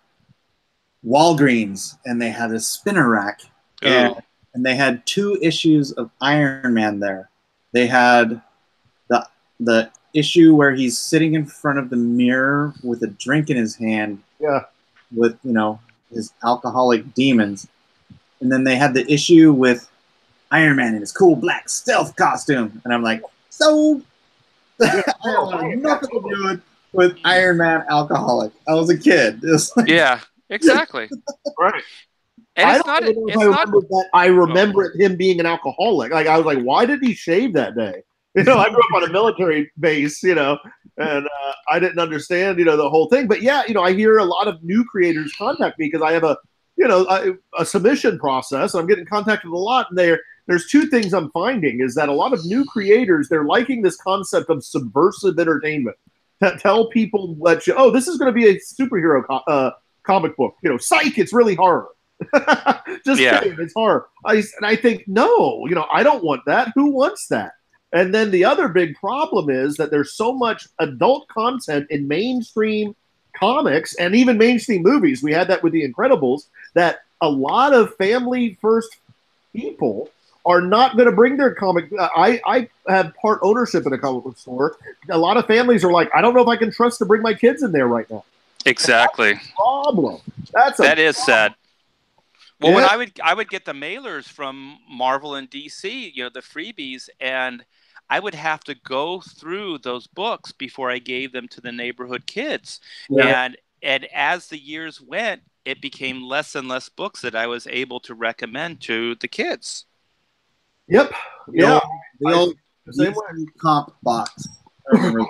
Walgreens and they had a spinner rack. And they had 2 issues of Iron Man there. They had the issue where he's sitting in front of the mirror with a drink in his hand. Yeah. With, you know, his alcoholic demons. And then they had the issue with Iron Man in his cool black stealth costume. And I'm like, so I have nothing to do with Iron Man alcoholic. I was a kid. Like, yeah, exactly. Right. And I remember him being an alcoholic. Like, I was like, why did he shave that day? You know, I grew up on a military base, you know, and I didn't understand, you know, the whole thing. But yeah, you know, I hear a lot of new creators contact me because I have a submission process. I'm getting contacted a lot, and there's 2 things I'm finding is that a lot of new creators, they're liking this concept of subversive entertainment. Tell people that this is going to be a superhero comic book. You know, psych, it's really horror. Just kidding, it's horror. I think, no, you know, I don't want that. Who wants that? And then the other big problem is that there's so much adult content in mainstream comics and even mainstream movies. We had that with The Incredibles, that a lot of family first people are not going to bring their comic. I have part ownership in a comic book store. A lot of families are like, I don't know if I can trust to bring my kids in there right now. Exactly. That's a problem. That is sad. Well, when I would get the mailers from Marvel and DC, you know, the freebies, and I would have to go through those books before I gave them to the neighborhood kids. Yeah. And as the years went, it became less and less books that I was able to recommend to the kids. Yep. The Yeah. old same DC way. comp box. I remember.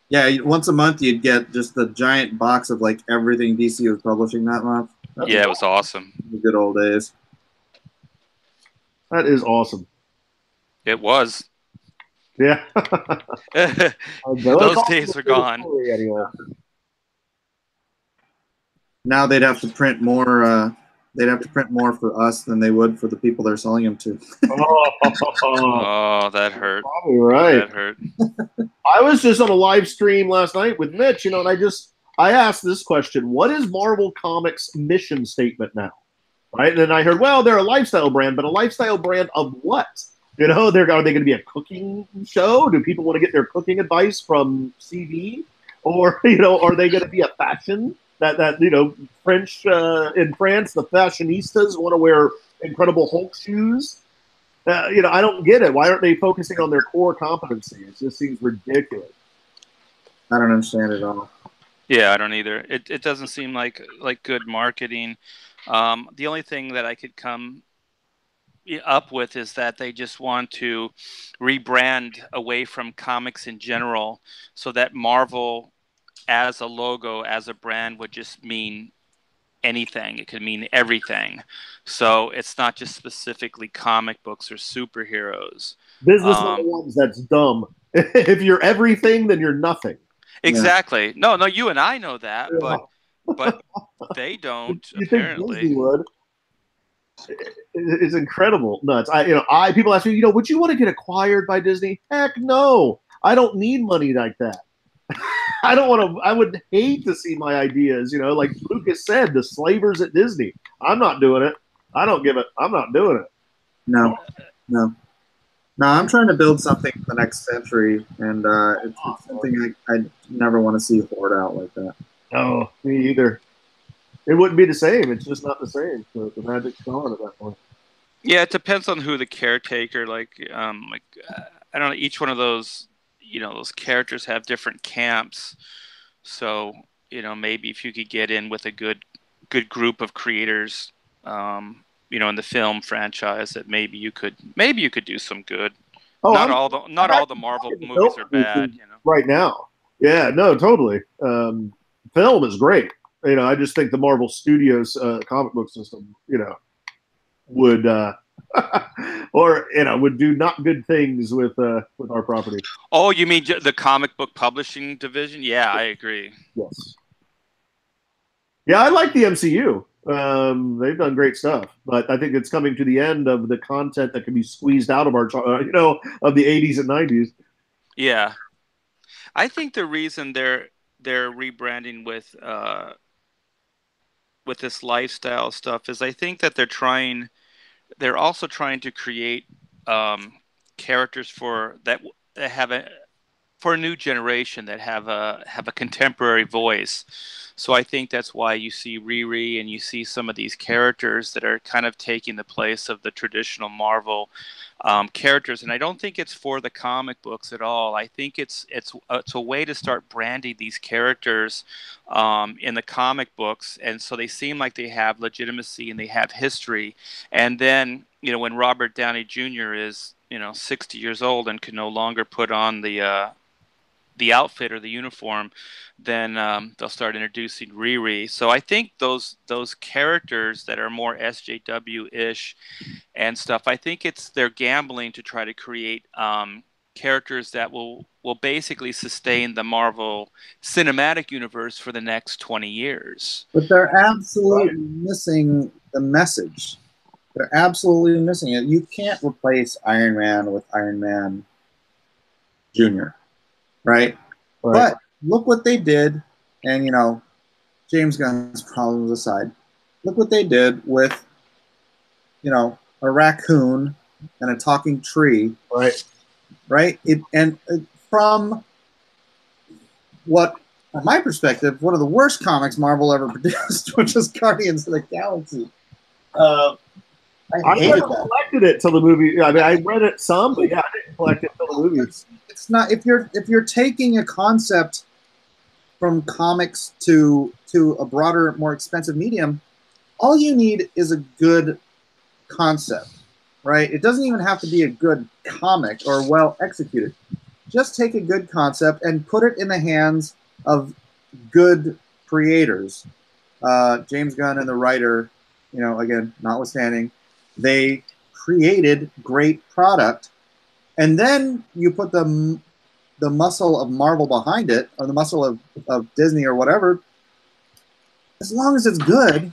Yeah, once a month you'd get just the giant box of like everything DC was publishing that month. Yeah, it was awesome. The good old days. That is awesome. It was. Yeah. Those days are gone. Anyway. Now they'd have to print more. They'd have to print more for us than they would for the people they're selling them to. Oh, that hurt. Probably right. That hurt. I was just on a live stream last night with Mitch, and I asked this question: what is Marvel Comics' mission statement now? Right, and then I heard, well, they're a lifestyle brand, but a lifestyle brand of what? Are they going to be a cooking show? Do people want to get their cooking advice from CV, or are they going to be a fashion? That French in France, the fashionistas want to wear Incredible Hulk shoes. I don't get it. Why aren't they focusing on their core competency? It just seems ridiculous. I don't understand it at all. Yeah, I don't either. It doesn't seem like good marketing. The only thing that I could come up with is that they just want to rebrand away from comics in general, so that Marvel as a logo, as a brand, would just mean anything. It could mean everything. So it's not just specifically comic books or superheroes. Business ones, that's dumb. If you're everything, then you're nothing. Exactly. Yeah. No, you and I know that, yeah. but they don't. You apparently. Think Disney would? It's incredible, nuts. People ask me, would you want to get acquired by Disney? Heck no. I don't need money like that. I don't want to. I would hate to see my ideas, like Lucas said, the slavers at Disney. I'm not doing it. I don't give it. I'm not doing it. No. I'm trying to build something for the next century, and it's something I never want to see hoard out like that. No, me either. It wouldn't be the same. It's just not the same. So the magic's gone at that point. Yeah, it depends on who the caretaker. I don't know. Each one of those. Those characters have different camps. So, maybe if you could get in with a good group of creators, in the film franchise, that maybe you could do some good. Not all the Marvel movies are bad, Right now. Yeah, no, totally. Film is great. I just think the Marvel Studios comic book system, would would do not good things with our property. Oh, you mean the comic book publishing division? Yeah, I agree. Yes. Yeah, I like the MCU. They've done great stuff, but I think it's coming to the end of the content that can be squeezed out of our, of the 80s and 90s. Yeah, I think the reason they're rebranding with this lifestyle stuff is I think that they're also trying to create characters for a new generation that have a contemporary voice. So I think that's why you see Riri and you see some of these characters that are kind of taking the place of the traditional Marvel characters. And I don't think it's for the comic books at all. I think it's a way to start branding these characters in the comic books, and so they seem like they have legitimacy and they have history. And then when Robert Downey Jr. is 60 years old and can no longer put on the outfit or the uniform, then they'll start introducing Riri. So I think those characters that are more SJW-ish and stuff, I think they're gambling to try to create characters that will basically sustain the Marvel Cinematic Universe for the next 20 years. But they're absolutely missing the message. They're absolutely missing it. You can't replace Iron Man with Iron Man Jr., right? But look what they did, and James Gunn's problems aside, look what they did with a raccoon and a talking tree, right? From my perspective, one of the worst comics Marvel ever produced, which is Guardians of the Galaxy. I never collected it till the movie. I mean, I read it some, but yeah, I didn't collect it till the movie. It's not if you're taking a concept from comics to a broader, more expensive medium, all you need is a good concept, right? It doesn't even have to be a good comic or well executed. Just take a good concept and put it in the hands of good creators. James Gunn and the writer, you know, again, notwithstanding, they created great product, and then you put the muscle of Marvel behind it, or the muscle of Disney or whatever. As long as it's good,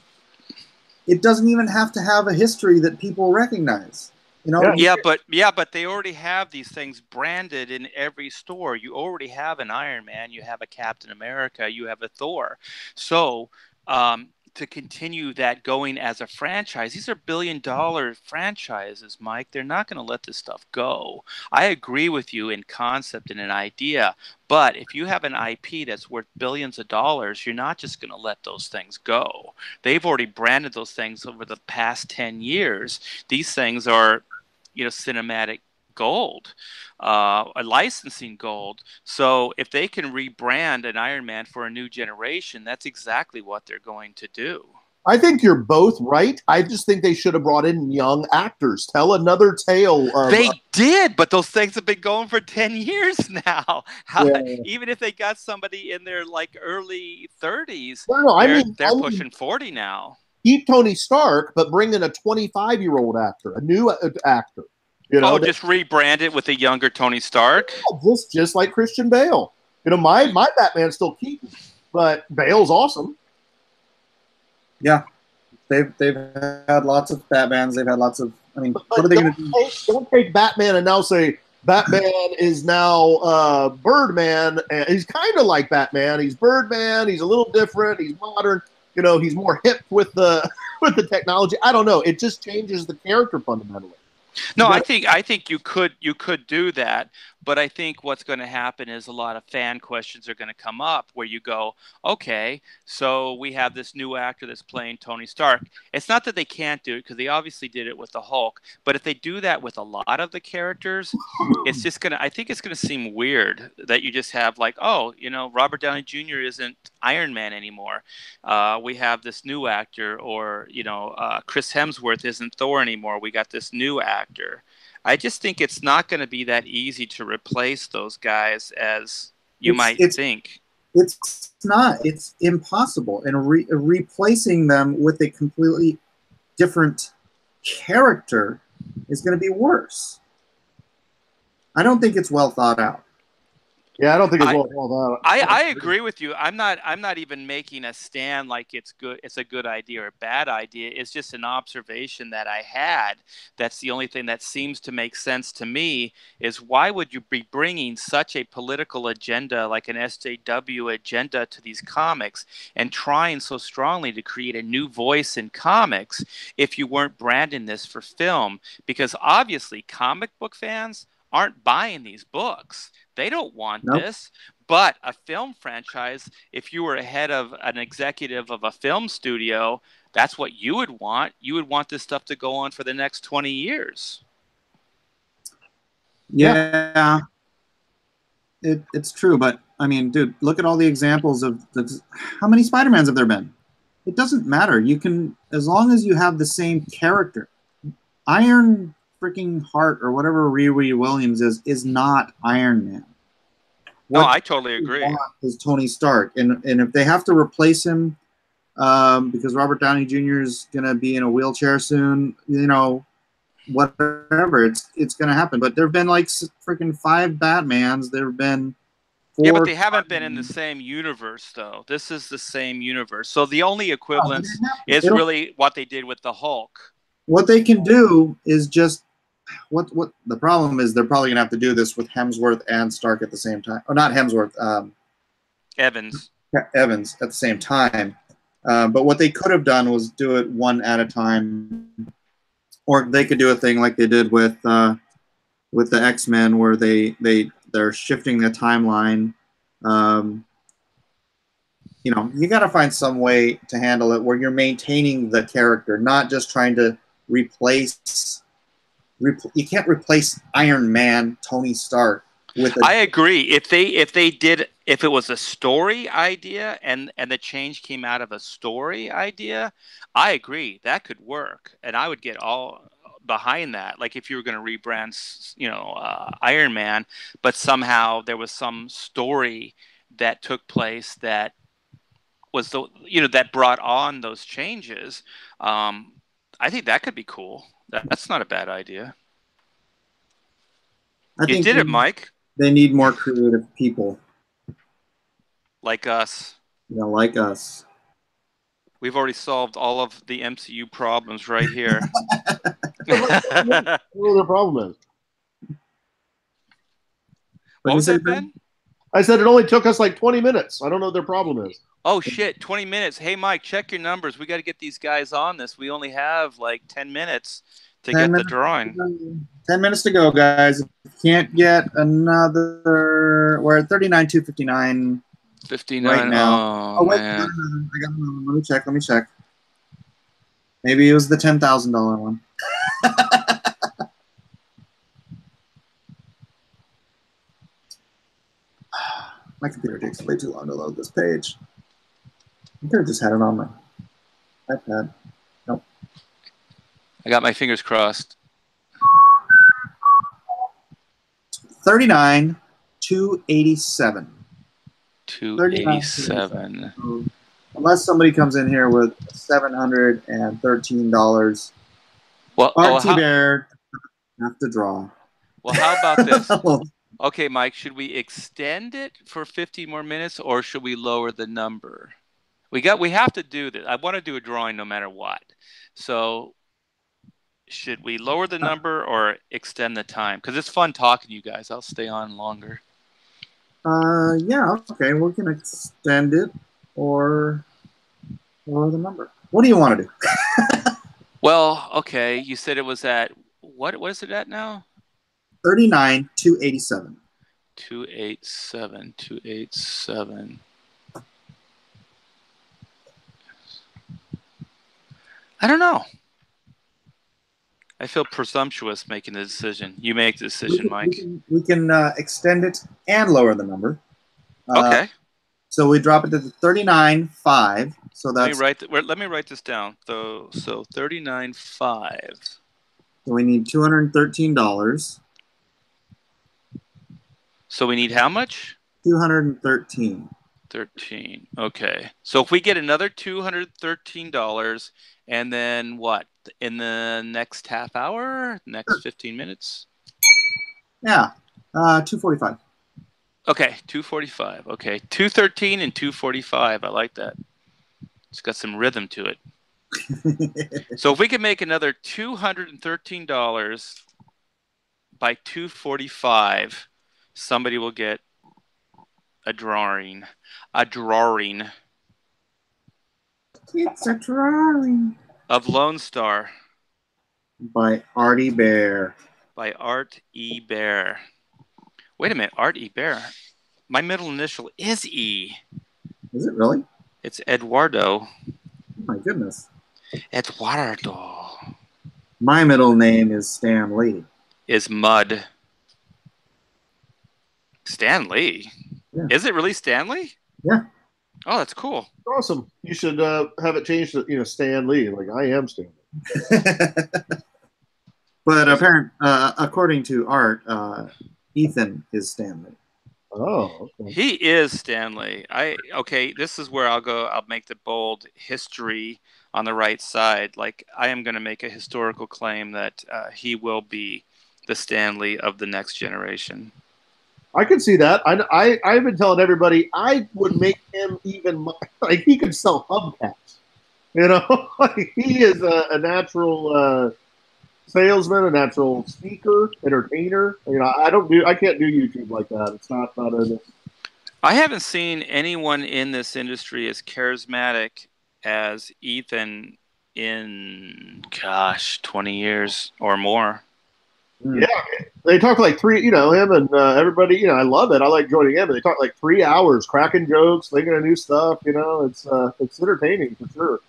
it doesn't even have to have a history that people recognize. You know? Yeah, but they already have these things branded in every store. You already have an Iron Man, you have a Captain America, you have a Thor. So to continue that going as a franchise, these are billion-dollar franchises, Mike. They're not going to let this stuff go. I agree with you in concept and an idea, but if you have an IP that's worth billions of dollars, you're not just going to let those things go. They've already branded those things over the past 10 years. These things are, you know, cinematic gold, a licensing gold. So if they can rebrand an Iron Man for a new generation, that's exactly what they're going to do. I think you're both right. I just think they should have brought in young actors. Tell another tale. They did, but those things have been going for 10 years now. Even if they got somebody in their like early 30s, they're pushing 40 now. Keep Tony Stark, but bring in a 25-year-old actor, a new actor. You know, just rebrand it with a younger Tony Stark. Yeah, just like Christian Bale. You know, my Batman's still Keaton, but Bale's awesome. Yeah, they've had lots of Batmans. They've had lots of. I mean, what are they going to do? Don't take Batman and now say Batman is now Birdman. And he's kind of like Batman. He's Birdman. He's a little different. He's modern. You know, he's more hip with the technology. I don't know. It just changes the character fundamentally. No, I think you could do that, but I think what's going to happen is a lot of fan questions are going to come up where you go, okay, so we have this new actor that's playing Tony Stark. It's not that they can't do it, because they obviously did it with the Hulk, but if they do that with a lot of the characters, it's just I think it's going to seem weird that you just have like, oh, you know, Robert Downey Jr. isn't Iron Man anymore. We have this new actor, or, you know, Chris Hemsworth isn't Thor anymore. We got this new actor. I just think it's not going to be that easy to replace those guys as you might think. It's not. It's impossible. And replacing them with a completely different character is going to be worse. I don't think it's well thought out. Yeah, I don't think it's well thought out. I agree with you. I'm not even making a stand like it's a good idea or a bad idea. It's just an observation that I had. That's the only thing that seems to make sense to me, is why would you be bringing such a political agenda, like an SJW agenda, to these comics and trying so strongly to create a new voice in comics if you weren't branding this for film? Because obviously comic book fans aren't buying these books. They don't want this. But a film franchise, if you were head of an executive of a film studio, that's what you would want. You would want this stuff to go on for the next 20 years. Yeah, it's true. But, I mean, dude, look at all the examples of how many Spider-Mans have there been? It doesn't matter. You can, as long as you have the same character. Iron freaking Heart, or whatever Riri Williams is not Iron Man. No, I totally agree. Is Tony Stark, and if they have to replace him because Robert Downey Jr. is going to be in a wheelchair soon, you know, whatever, it's going to happen. But there have been like freaking 5 Batmans. There have been 4. Yeah, but they haven't been in the same universe, though. This is the same universe. So the only equivalence is really what they did with the Hulk. What they can do is just what the problem is, they're probably gonna have to do this with Hemsworth and Stark at the same time. Or not Hemsworth, Evans at the same time. But what they could have done was do it one at a time, or they could do a thing like they did with the X-Men, where they're shifting the timeline. You know, you got to find some way to handle it where you're maintaining the character, not just trying to replace. You can't replace Iron Man, Tony Stark with. I agree. If they did If it was a story idea and the change came out of a story idea, I agree that could work, and I would get all behind that. Like if you were going to rebrand, Iron Man, but somehow there was some story that took place that was that brought on those changes. I think that could be cool. That's not a bad idea. You did it, Mike. They need more creative people. Like us. Yeah, like us. We've already solved all of the MCU problems right here. What the problem is? What was that, Ben? I said it only took us like 20 minutes. I don't know what their problem is. Oh, shit, 20 minutes. Hey, Mike, check your numbers. We got to get these guys on this. We only have like 10 minutes to get the drawing. 10 minutes to go, guys. If you can't get another... We're at 39,259 right now. Oh, wait, man. I got one. Let me check. Maybe it was the $10,000 one. My computer takes way too long to load this page. I could have just had it on my iPad. Nope. I got my fingers crossed. 39,287. 287. Unless somebody comes in here with $713. Well, ART THIBERT have to draw. Well, how about this? Okay, Mike, should we extend it for 50 more minutes, or should we lower the number? We have to do this. I want to do a drawing no matter what. So should we lower the number or extend the time? Because it's fun talking to you guys. I'll stay on longer. Yeah, okay. We can extend it or lower the number. What do you want to do? Well, okay. You said it was at, what is it at now? 39,287. 287. I don't know. I feel presumptuous making the decision. You make the decision, Mike. We can extend it and lower the number. Okay. So we drop it to 39.5. So that's. Let me write this down. So 39.5. So we need $213. So we need how much? 213. 13. Okay. So if we get another $213, and then what? In the next half hour? Next 15 minutes? Yeah. 245. Okay. 245. Okay. 213 and 245. I like that. It's got some rhythm to it. So if we can make another $213 by 245, somebody will get a drawing. A drawing. It's a drawing. Of LONESTAR. By ART THIBERT. By ART E. Bear. Wait a minute. ART E. Bear. My middle initial is E. Is it really? It's Eduardo. Oh my goodness. Eduardo. My middle name is Stan Lee. Is Mud. Stan Lee? Yeah. Is it really Stanley? Yeah. Oh, that's cool. Awesome. You should have it changed to Stan Lee. Like, I am Stan Lee. But according to Art, Ethan is Stanley. Oh, okay. He is Stanley. Okay, this is where I'll go. I'll make the bold history on the right side. Like, I am going to make a historical claim that he will be the Stanley of the next generation. I can see that. I've been telling everybody I would make him even like he could sell hubcaps. You know, he is a natural salesman, a natural speaker, entertainer. You know, I can't do YouTube like that. It's not a. I haven't seen anyone in this industry as charismatic as Ethan in 20 years or more. Yeah, they talk like him and everybody. I love it. I like joining in, but they talk like 3 hours, cracking jokes, thinking of new stuff. It's entertaining for sure.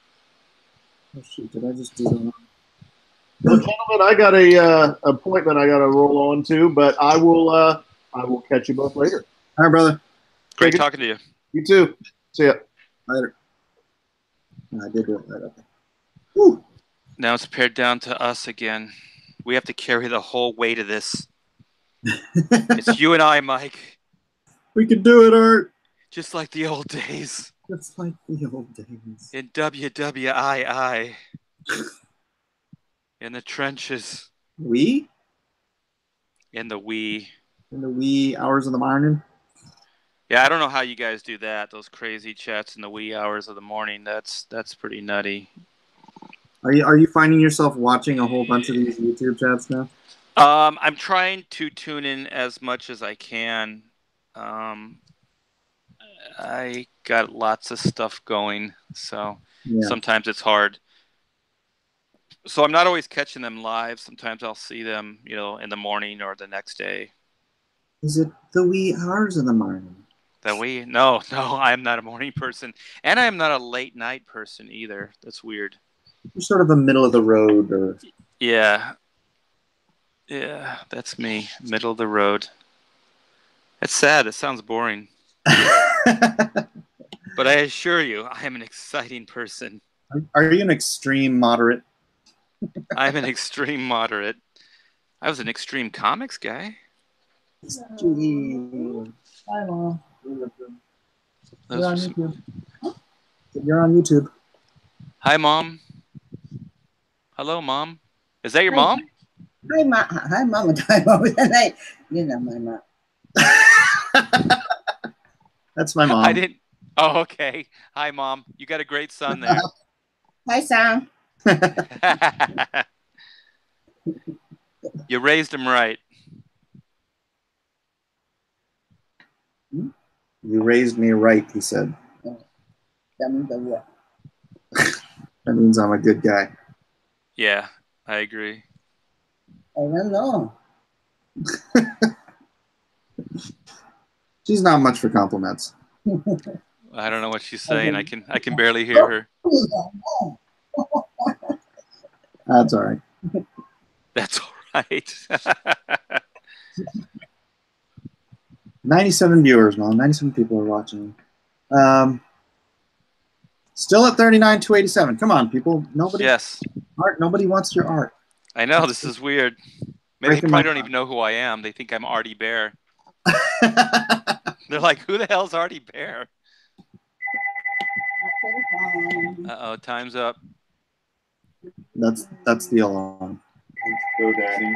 Oh shoot! Did I just do that? Well, gentlemen, I got a appointment I got to roll on to, but I will catch you both later. All right, brother. great talking to you. You too. See ya. Later. I did do it right. Okay. Woo. Now it's paired down to us again. We have to carry the whole weight of this. It's you and I, Mike. We can do it, Art. Just like the old days. Just like the old days. In WWII. In the trenches. We? In the wee. In the wee hours of the morning? Yeah, I don't know how you guys do that. Those crazy chats in the wee hours of the morning. That's pretty nutty. Are you finding yourself watching a whole bunch of these YouTube chats now? I'm trying to tune in as much as I can. I got lots of stuff going, so sometimes it's hard. So I'm not always catching them live. Sometimes I'll see them, in the morning or the next day. Is it the wee hours of the morning? No, I'm not a morning person. And I'm not a late night person either. That's weird. You're sort of a middle of the road or... Yeah. Yeah, that's me. Middle of the road. That's sad. It sounds boring. But I assure you, I am an exciting person. Are you an extreme moderate? I'm an extreme moderate. I was an extreme comics guy. Extreme. Hi, Mom. You're on YouTube. You're on YouTube. Hi, Mom. Hello, Mom. Is that your mom? Hi, Mom. Hi, Mom. Hi, Mom. You know my mom. That's my mom. I didn't. Oh, okay. Hi, Mom. You got a great son there. Hi, Sam. You raised him right. You raised me right, he said. That means what? That means I'm a good guy. Yeah, I agree. I don't know. She's not much for compliments. I don't know what she's saying. I can barely hear her. That's all right. That's all right. 97 viewers, Mom. 97 people are watching. Still at 39,287. Come on, people. Nobody. Yes. Art. Nobody wants your art. I know, this is weird. Maybe they probably don't even know who I am. They think I'm Artie Bear. They're like, who the hell's Artie Bear? Uh-oh, time's up. That's the alarm. Go, Daddy.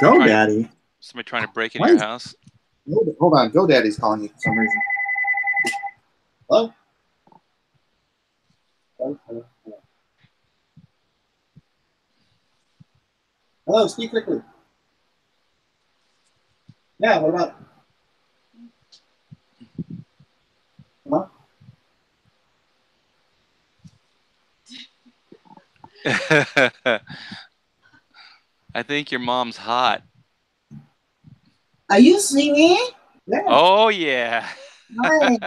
Go, Daddy. Somebody trying to break into your house? Hold on. Go, Daddy's calling you for some reason. Hello? Hello? Hello, speak quickly. Yeah, what about? Come on. I think your mom's hot. Are you singing? Yeah. Oh, yeah. Hi.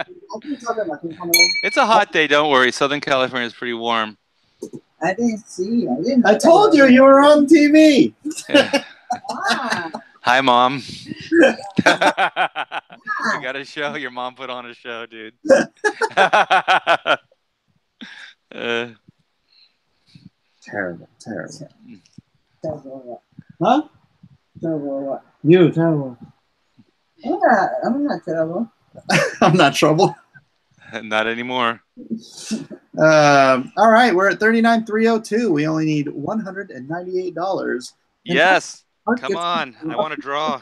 It's a hot day, don't worry. Southern California is pretty warm. I didn't see. I told you were on TV. Hi, Mom. You got a show. Your mom put on a show, dude. Terrible. Terrible. Huh? Terrible what? You, terrible. I'm not terrible. I'm not trouble. Not anymore. All right, we're at 39,302. We only need $198. Yes. Come on. I want to draw.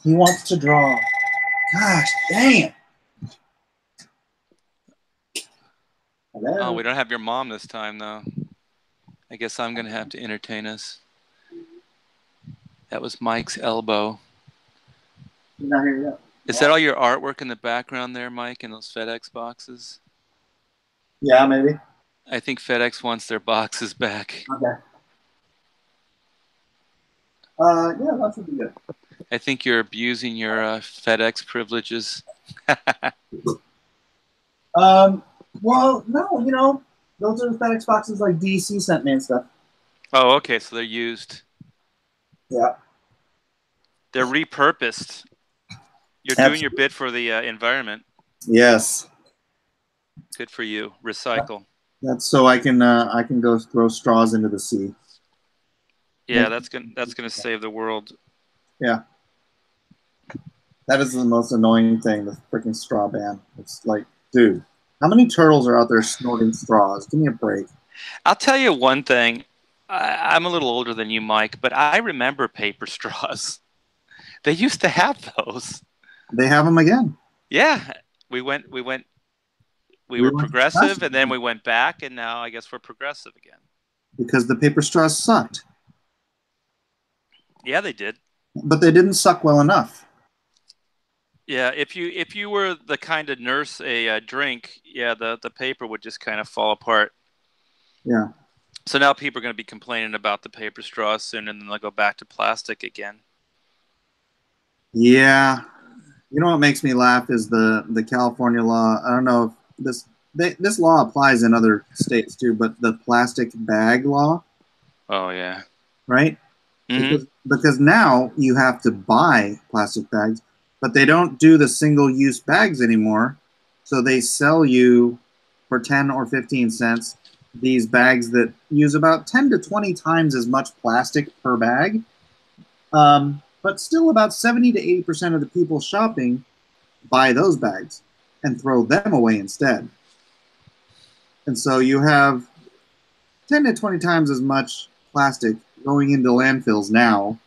He wants to draw. Gosh, dang it. Hello? Oh, we don't have your mom this time, though. I guess I'm going to have to entertain us. That was Mike's elbow. Not here yet. Is that all your artwork in the background there, Mike, in those FedEx boxes? Yeah, maybe. I think FedEx wants their boxes back. Okay. Yeah, that should be good. I think you're abusing your FedEx privileges. Well, no, those are the FedEx boxes like DC sent me and stuff. Oh, okay, so they're used. Yeah. They're repurposed. You're doing your bit for the environment. Yes. Good for you. Recycle. That's so I can go throw straws into the sea. Yeah, that's gonna save the world. Yeah. That is the most annoying thing, the freaking straw ban. It's like, dude, how many turtles are out there snorting straws? Give me a break. I'll tell you one thing. I'm a little older than you, Mike, but I remember paper straws. They used to have those. They have them again. Yeah, we were progressive, and then we went back, and now I guess we're progressive again. Because the paper straws sucked. Yeah, they did. But they didn't suck well enough. Yeah, if you were the kind of nurse a drink, yeah, the paper would just kind of fall apart. Yeah. So now people are going to be complaining about the paper straw soon, and then they'll go back to plastic again. Yeah. You know what makes me laugh is the California law. I don't know if this law applies in other states too, but the plastic bag law. Oh yeah. Right? Mm-hmm. Because now you have to buy plastic bags, but they don't do the single-use bags anymore. So they sell you for 10 or 15 cents these bags that use about 10 to 20 times as much plastic per bag. But still about 70 to 80% of the people shopping buy those bags and throw them away instead. And so you have 10 to 20 times as much plastic going into landfills now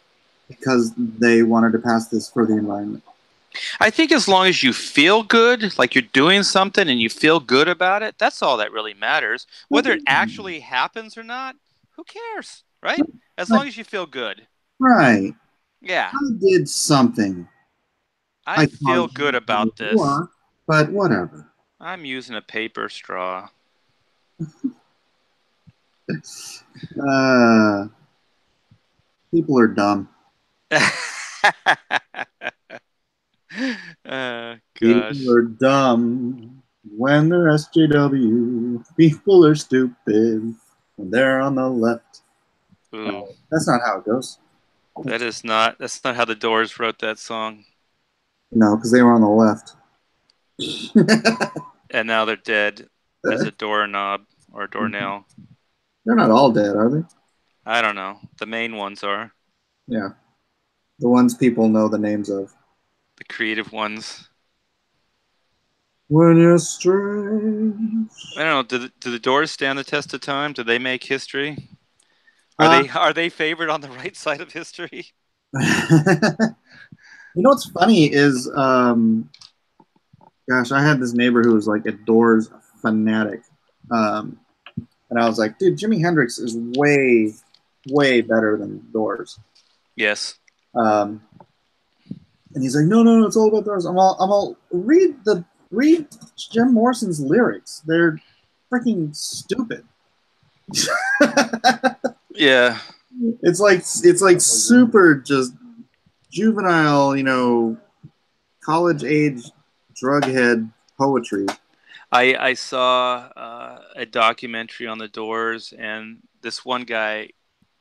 because they wanted to pass this for the environment. I think as long as you feel good, like you're doing something and you feel good about it, that's all that really matters. Whether it actually happens or not, who cares, right? As long as you feel good. Right. Yeah. I did something. I feel good about this. But whatever. I'm using a paper straw. People are dumb. Gosh. People are dumb when they're SJW. People are stupid when they're on the left. Ooh. That's not how it goes. That's not how the Doors wrote that song. No, because they were on the left. And now they're dead as a doorknob or a doornail. They're not all dead, are they? I don't know. The main ones are. Yeah. The ones people know the names of. The creative ones. When you're strange. I don't know. Do the Doors stand the test of time? Do they make history? Are they favored on the right side of history? You know what's funny is, gosh, I had this neighbor who was like a Doors fanatic. And I was like, dude, Jimi Hendrix is way, way better than Doors. Yes. And he's like, no, it's all about Doors. I'm all read Jim Morrison's lyrics. They're freaking stupid. Yeah. It's like super just juvenile, college age drug head poetry. I saw a documentary on the Doors, and this one guy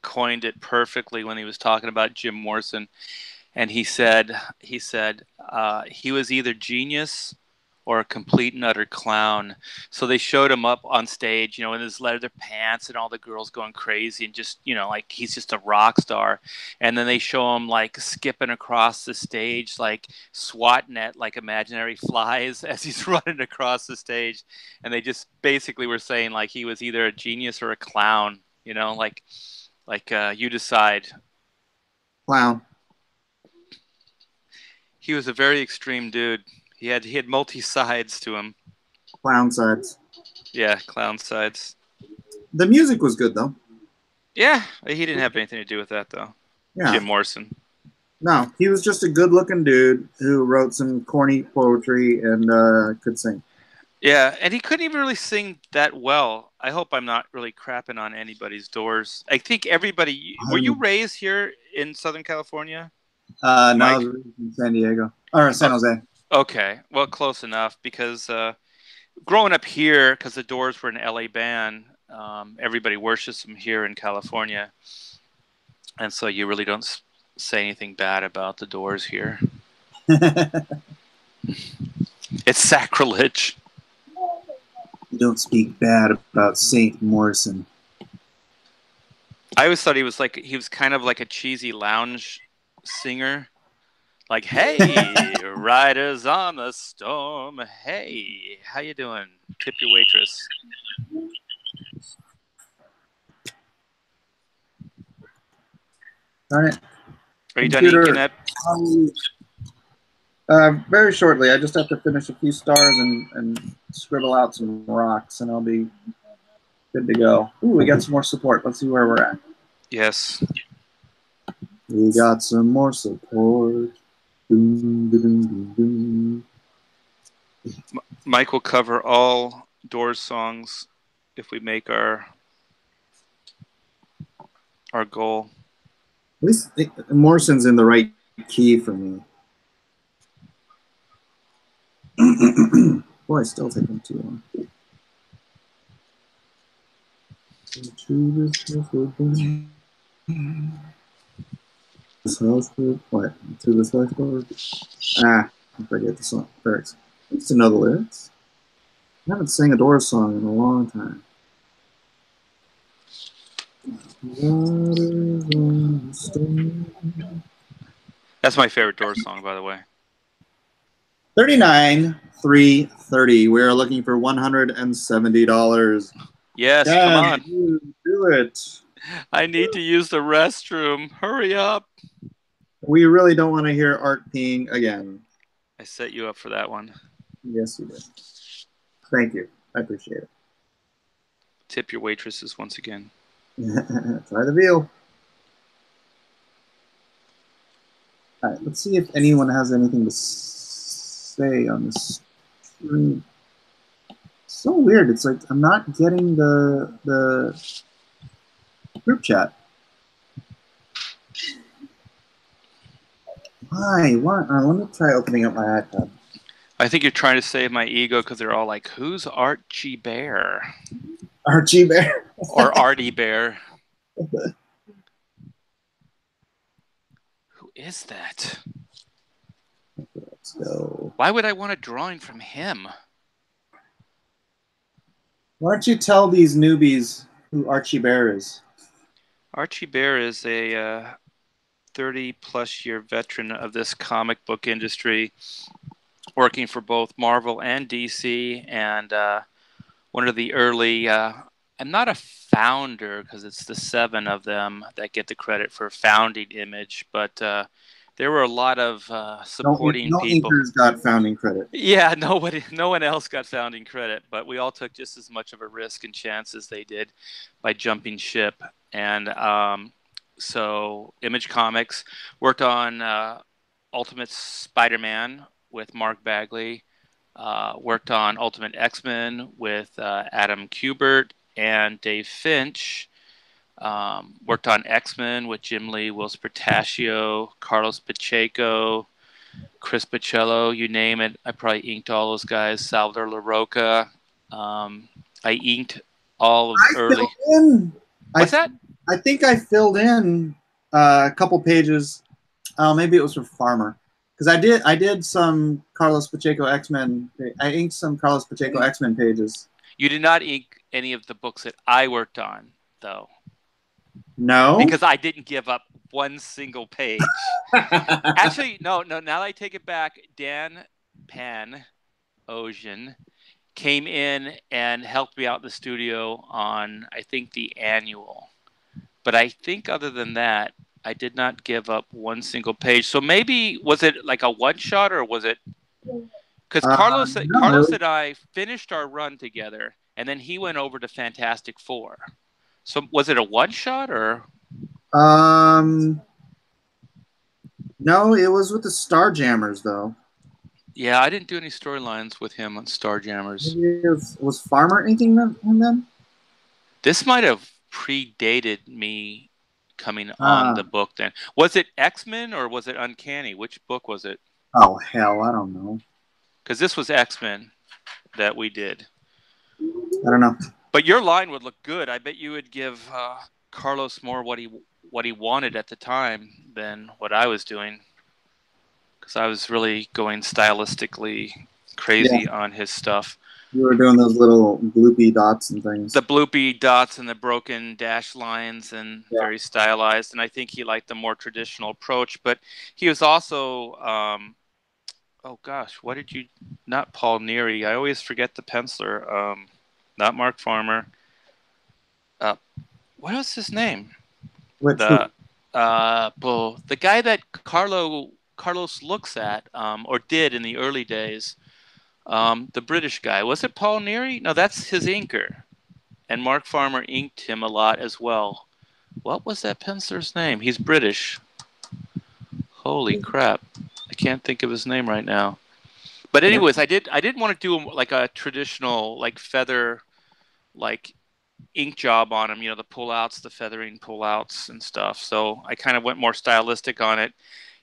coined it perfectly when he was talking about Jim Morrison, and he said he was either genius or a complete and utter clown. So they showed him up on stage, in his leather pants and all the girls going crazy and just, like he's just a rock star. And then they show him like skipping across the stage, like swatting at like imaginary flies as he's running across the stage. And they just basically were saying like he was either a genius or a clown, like you decide. Clown. He was a very extreme dude. He had multi sides to him. Clown sides. Yeah, clown sides. The music was good though. Yeah, he didn't have anything to do with that though. Yeah. Jim Morrison. No, he was just a good-looking dude who wrote some corny poetry and could sing. Yeah, and he couldn't even really sing that well. I hope I'm not really crapping on anybody's Doors. I think everybody. Were you raised here in Southern California? No, I was raised in San Diego or San Jose. Okay, well, close enough because growing up here, because the Doors were an LA band, everybody worships them here in California, and so you really don't say anything bad about the Doors here. It's sacrilege. You don't speak bad about Saint Morrison. I always thought he was kind of like a cheesy lounge singer. Like, hey, riders on the storm. Hey, how you doing? Tip your waitress. Darn it. Are you done inking that? Very shortly. I just have to finish a few stars and scribble out some rocks, and I'll be good to go. Ooh, we got some more support. Let's see where we're at. Yes. We got some more support. Doom, doom, doom, doom. Mike will cover all Doors songs if we make our goal. At least Morrison's in the right key for me. Boy, it's still taking too long. This house for what? To this life forward? I forget the song lyrics. I used to know the lyrics. I haven't sang a Doors song in a long time. That's my favorite Doors song, by the way. 39,330. We are looking for $170. Yes, Dan, come on. do it. I need to use the restroom. Hurry up. We really don't want to hear Art peeing again. I set you up for that one. Yes, you did. Thank you. I appreciate it. Tip your waitresses once again. Try the veal. All right, let's see if anyone has anything to say on this stream. It's so weird. It's like I'm not getting the group chat. Why? What? Let me try opening up my iPad. I think you're trying to save my ego because they're all like, who's Archie Bear? Archie Bear? Or Artie Bear? Who is that? Let's go. Why would I want a drawing from him? Why don't you tell these newbies who Archie Bear is? Archie Bear is a 30-plus year veteran of this comic book industry, working for both Marvel and DC, and one of the early, I'm not a founder because it's the 7 of them that get the credit for founding Image, but there were a lot of supporting people. No inkers got founding credit. Yeah, no one else got founding credit, but we all took just as much of a risk and chance as they did by jumping ship. And so Image Comics worked on Ultimate Spider-Man with Mark Bagley, worked on Ultimate X-Men with Adam Kubert and Dave Finch, worked on X-Men with Jim Lee, Whilce Portacio, Carlos Pacheco, Chris Pacello, you name it. I probably inked all those guys. Salvador LaRocca. I inked all of early. What's that? I think I filled in a couple pages. Maybe it was for Farmer, because I did some Carlos Pacheco X-Men. I inked some Carlos Pacheco X-Men pages. You did not ink any of the books that I worked on, though. No, because I didn't give up one single page. Actually, no. Now that I take it back, Dan Pan Ocean came in and helped me out in the studio on, I think, the annual. But I think other than that, I did not give up one single page. So maybe, was it like a one-shot, or was it? Because Carlos and I finished our run together, and then he went over to Fantastic Four. So was it a one-shot, or? No, it was with the Starjammers, though. Yeah, I didn't do any storylines with him on Starjammers. Was Farmer inking him then? This might have predated me coming on the book then. Was it X-Men or was it Uncanny? Which book was it? Oh, hell, I don't know. Because this was X-Men that we did. I don't know. But your line would look good. I bet you would give Carlos more what he wanted at the time than what I was doing. because I was really going stylistically crazy on his stuff. You were doing those little bloopy dots and things. The bloopy dots and the broken dash lines and very stylized. And I think he liked the more traditional approach. But he was also, oh gosh, what did you, not Paul Neary. I always forget the penciler. Not Mark Farmer. What was his name? The guy that Carlos looks at, or did in the early days. The British guy. Was it Paul Neary? No, that's his inker. And Mark Farmer inked him a lot as well. What was that penciler's name? He's British. Holy crap. I can't think of his name right now. But anyways, I didn't want to do like a traditional like feather like ink job on him, you know, the pullouts, the feathering pullouts and stuff. So I kind of went more stylistic on it.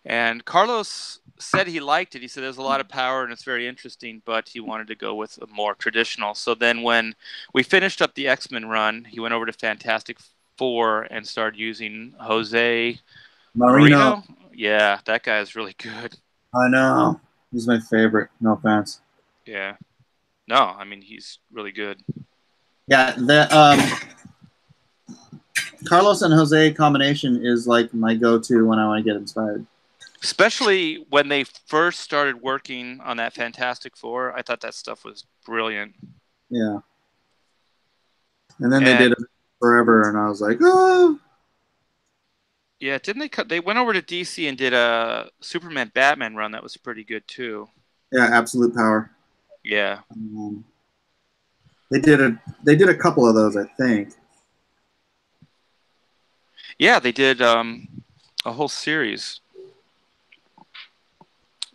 And Carlos said he liked it. He said there's a lot of power and it's very interesting, but he wanted to go with a more traditional. So then when we finished up the X-Men run, he went over to Fantastic Four and started using Jose Marino. Yeah, that guy is really good. I know. He's my favorite. No offense. Yeah. No, I mean, he's really good. Yeah, Carlos and Jose combination is like my go-to when I want to get inspired. Especially when they first started working on that Fantastic Four, I thought that stuff was brilliant. Yeah. And then they did it forever, and I was like, oh. Yeah, didn't they they went over to DC and did a Superman Batman run that was pretty good too. Yeah, Absolute Power. Yeah. They did a couple of those, I think. Yeah, they did a whole series.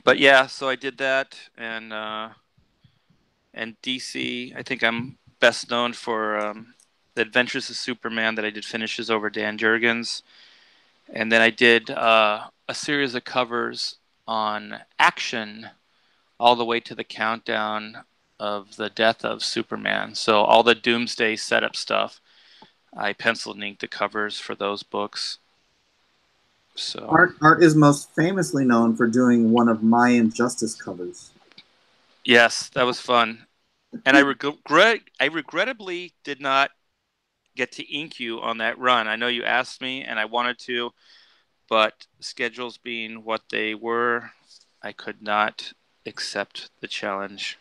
But yeah, so I did that, and DC. I think I'm best known for the Adventures of Superman that I did finishes over Dan Jurgens, and then I did a series of covers on Action, all the way to the countdown of the death of Superman. So all the Doomsday setup stuff, I penciled and inked the covers for those books. So Art is most famously known for doing one of my Injustice covers. Yes, that was fun. And I regrettably did not get to ink you on that run. I know you asked me and I wanted to, but schedules being what they were, I could not accept the challenge.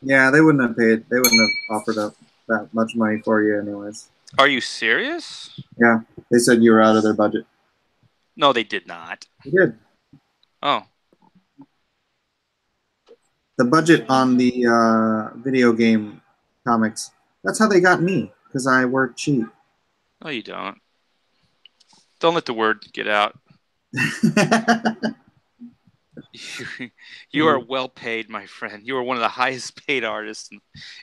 Yeah, they wouldn't have paid. They wouldn't have offered up that much money for you anyways. Are you serious? Yeah, they said you were out of their budget. No, they did not. They did. Oh. The budget on the video game comics, that's how they got me, because I work cheap. No, you don't. Don't let the word get out. You are well paid, my friend. You are one of the highest paid artists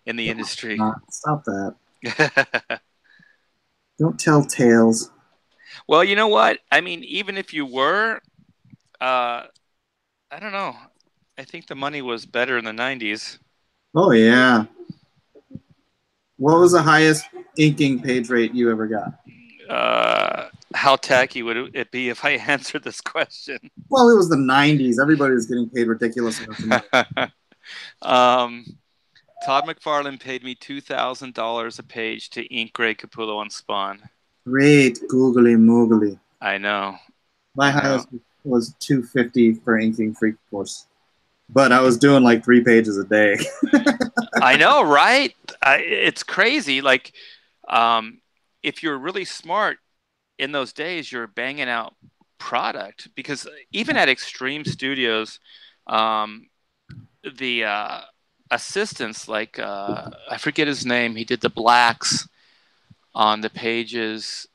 in the industry. Stop that. Don't tell tales. Well, you know what? I mean, even if you were, I don't know. I think the money was better in the 90s. Oh, yeah. What was the highest inking page rate you ever got? How tacky would it be if I answered this question? Well, it was the 90s. Everybody was getting paid ridiculous amounts of money. Todd McFarlane paid me $2,000 a page to ink Greg Capullo on Spawn. Great googly moogly. I know. My highest was $250 for inking Freak Force. But I was doing like 3 pages a day. I know, right? It's crazy. Like, if you're really smart in those days, you're banging out product. Because even at Extreme Studios, the assistants, like, I forget his name, he did the blacks on the pages.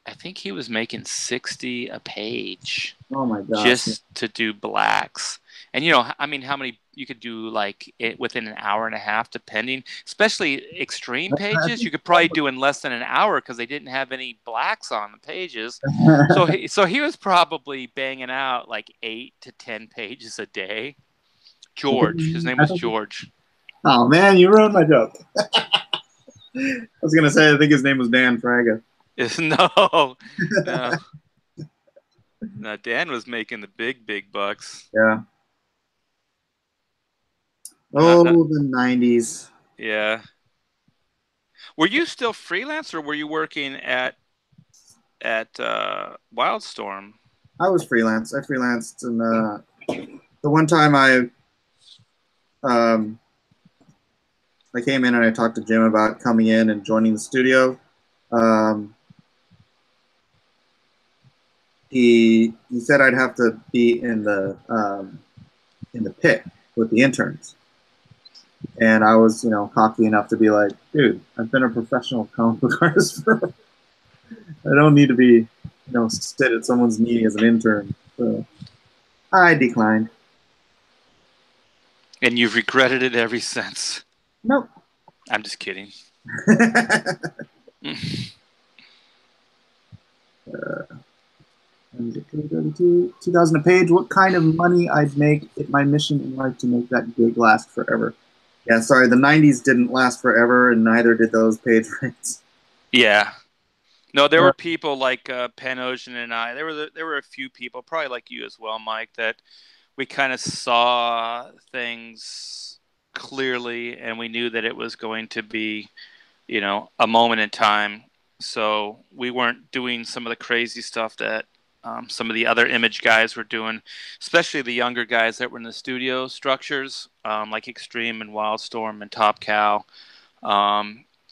I think he was making $60 a page. Oh my gosh. Just to do blacks. And, you know, I mean, how many you could do, like, it within an hour and a half, depending. Especially extreme pages, you could probably do in less than an hour because they didn't have any blacks on the pages. So he was probably banging out, like, 8 to 10 pages a day. George. His name was George. Oh, man, you ruined my joke. I was going to say, I think his name was Dan Fraga. No, Dan was making the big bucks. Yeah. Oh, the 90s. Yeah. Were you still freelance, or were you working at Wildstorm? I was freelance. I freelanced, and the one time um, I came in and I talked to Jim about coming in and joining the studio. He said I'd have to be in the pit with the interns, and I was cocky enough to be like, dude, I've been a professional comic book artist for I don't need to be sit at someone's knee as an intern. So I declined. And you've regretted it ever since. Nope. I'm just kidding. 2,000 a page. What kind of money I'd make it my mission in life to make that gig last forever? Yeah, sorry, the 90s didn't last forever, and neither did those page rates. Yeah. No, there were people like Pen Ocean and I. There were a few people, probably like you as well, Mike, that we kind of saw things clearly, and we knew that it was going to be, a moment in time. So we weren't doing some of the crazy stuff that some of the other image guys were doing, especially the younger guys that were in the studio structures, like Extreme and Wildstorm and Top Cow.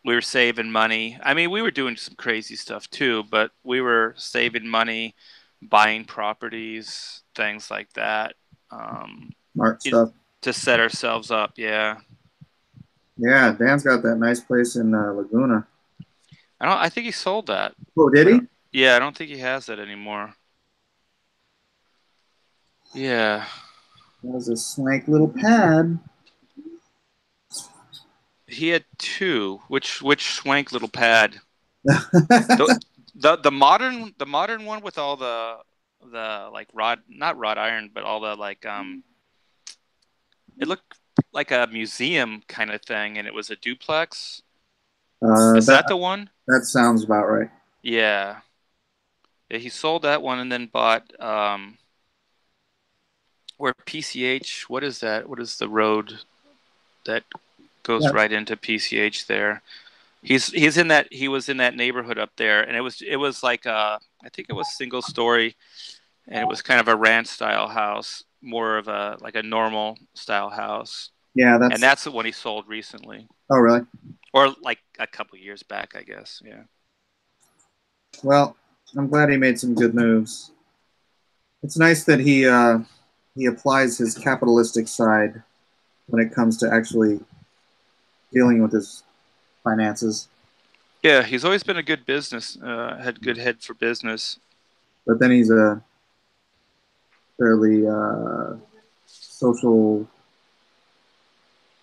We were saving money. I mean, we were doing some crazy stuff too, but we were saving money, buying properties, things like that. Smart stuff. To set ourselves up, yeah. Yeah, Dan's got that nice place in Laguna. I think he sold that. Oh, did he? Yeah, I don't think he has that anymore. Yeah. That was a swank little pad. He had two. Which swank little pad? the modern one with all the like not wrought iron, but all the like it looked like a museum kind of thing, and it was a duplex. Is that the one? That sounds about right. Yeah. He sold that one and then bought where PCH. What is that? What is the road that goes right into PCH there? He was in that neighborhood up there, and it was like I think it was single story, and it was kind of a ranch style house, more of a normal style house. Yeah, that's the one he sold recently. Oh, really? Or like a couple years back, I guess. Yeah. Well, I'm glad he made some good moves. It's nice that he applies his capitalistic side when it comes to actually dealing with his finances. Yeah, he's always been a good business, had good head for business. But then he's a fairly social.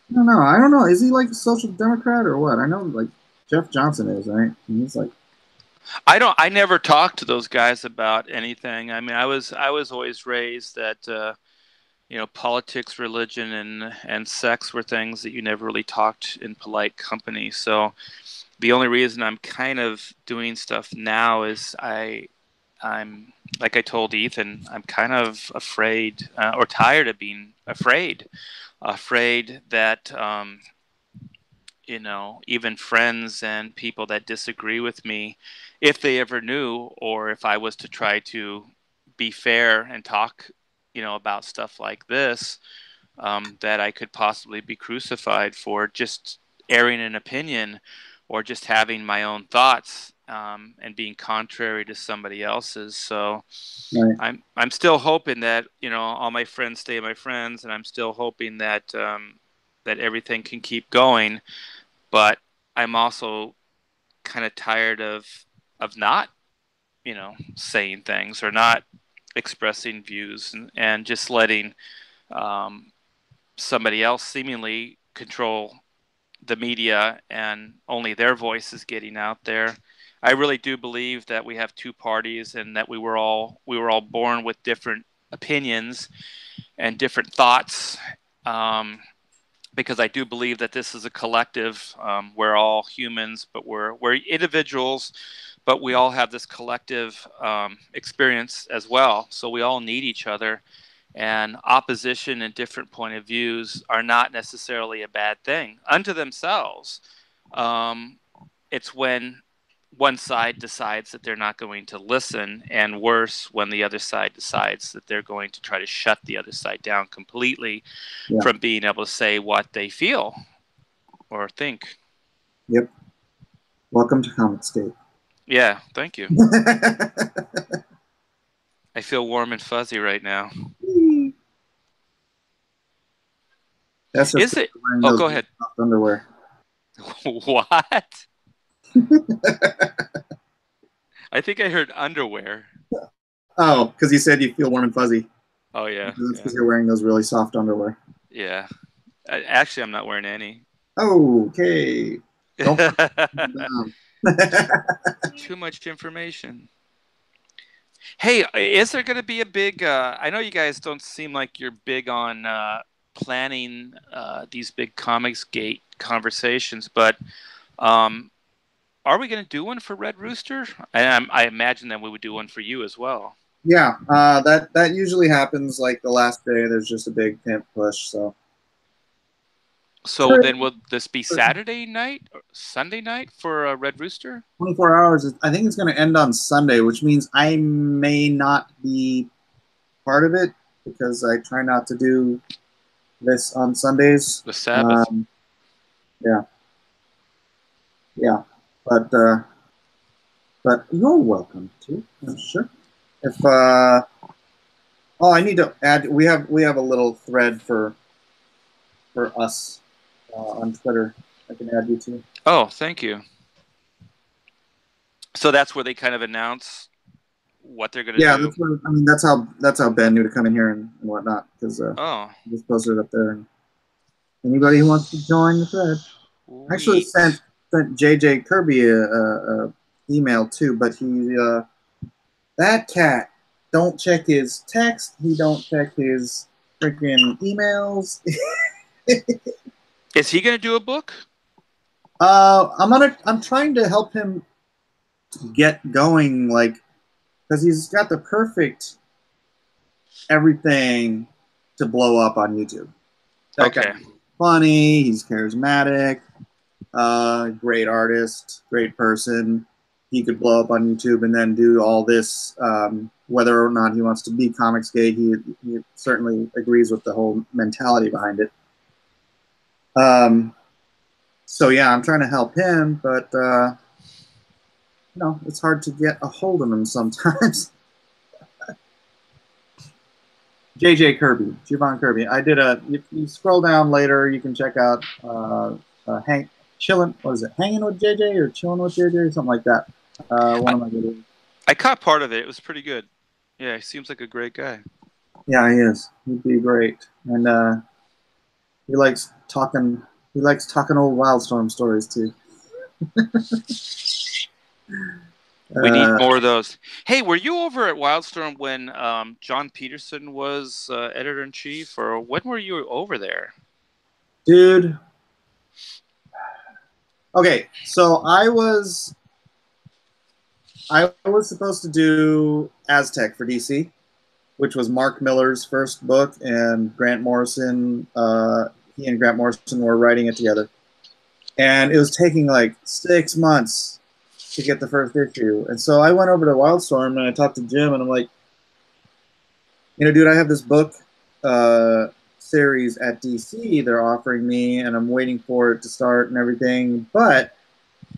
I don't know. Is he like a social democrat or what? I know like Jeff Johnson is, right? And he's like. I never talked to those guys about anything. I mean, I was always raised that politics, religion, and sex were things that you never really talked in polite company. So the only reason I'm kind of doing stuff now is I'm like I told Ethan, I'm kind of afraid or tired of being afraid that even friends and people that disagree with me, if they ever knew, or if I was to try to be fair and talk, about stuff like this, that I could possibly be crucified for just airing an opinion or just having my own thoughts and being contrary to somebody else's. So right. I'm still hoping that, all my friends stay my friends, and I'm still hoping that that everything can keep going. But I'm also kind of tired of not, saying things or not expressing views and just letting somebody else seemingly control the media and only their voice is getting out there. I really do believe that we have two parties and that we were all born with different opinions and different thoughts. Because I do believe that this is a collective. We're all humans, but we're individuals, but we all have this collective experience as well. So we all need each other, And opposition and different point of views are not necessarily a bad thing unto themselves. It's when one side decides that they're not going to listen, and worse, when the other side decides that they're going to try to shut the other side down completely from being able to say what they feel or think. Yep. Welcome to Comicscape. Yeah, thank you. I feel warm and fuzzy right now. That's Is it? Oh, go ahead. Underwear. What? I think I heard underwear. Oh, because you said you feel warm and fuzzy. Oh, yeah. That's because you're wearing those really soft underwear. Yeah. Actually, I'm not wearing any. Okay. Don't Too much information. Hey, is there going to be a big... I know you guys don't seem like you're big on planning these big Comicsgate conversations, but are we going to do one for Red Rooster? I imagine that we would do one for you as well. Yeah, that usually happens like the last day. There's just a big pimp push. So then will this be Saturday night or Sunday night for Red Rooster? 24 hours. I think it's going to end on Sunday, which means I may not be part of it because I try not to do this on Sundays. The Sabbath. Yeah. But you're welcome to. I'm sure. If I need to add. We have a little thread for us on Twitter. I can add you to. Oh, thank you. So that's where they kind of announce what they're going to do. Yeah, that's how Ben knew to come in here and whatnot because just posted it up there. And anybody who wants to join the thread, actually sent JJ Kirby a email too, but he that cat don't check his text. He don't check his freaking emails. Is he going to do a book? I'm trying to help him get going, like, because he's got the perfect everything to blow up on YouTube. That guy's funny. He's charismatic. Great artist. Great person. He could blow up on YouTube and then do all this. Whether or not he wants to be Comicsgate, he certainly agrees with the whole mentality behind it. So yeah, I'm trying to help him, but it's hard to get a hold of him sometimes. JJ Kirby, Javon Kirby. I did you scroll down later, you can check out Hanging with JJ or Chilling with JJ or something like that. One of my videos. I caught part of it. It was pretty good. Yeah, he seems like a great guy. Yeah, he is. He'd be great. And he likes talking old Wildstorm stories too. We need more of those. Hey, were you over at Wildstorm when John Peterson was editor-in-chief, or when were you over there? Dude. Okay, so I was supposed to do Aztec for DC, which was Mark Miller's first book, and Grant Morrison, he and Grant Morrison were writing it together. And it was taking like 6 months to get the first issue. And so I went over to Wildstorm and I talked to Jim and I'm like, dude, I have this book series at DC they're offering me and I'm waiting for it to start and everything, but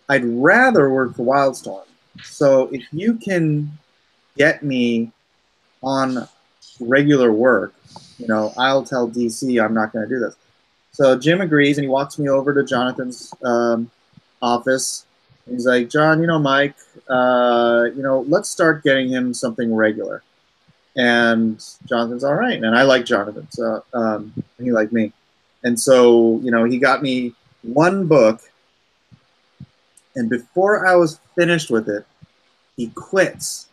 I'd rather work for Wildstorm. So if you can get me on regular work, I'll tell DC I'm not going to do this. So Jim agrees, and he walks me over to Jonathan's office. And he's like, John, Mike, let's start getting him something regular. And Jonathan's all right, and I like Jonathan, so he liked me. And so, he got me one book, and before I was finished with it, he quits.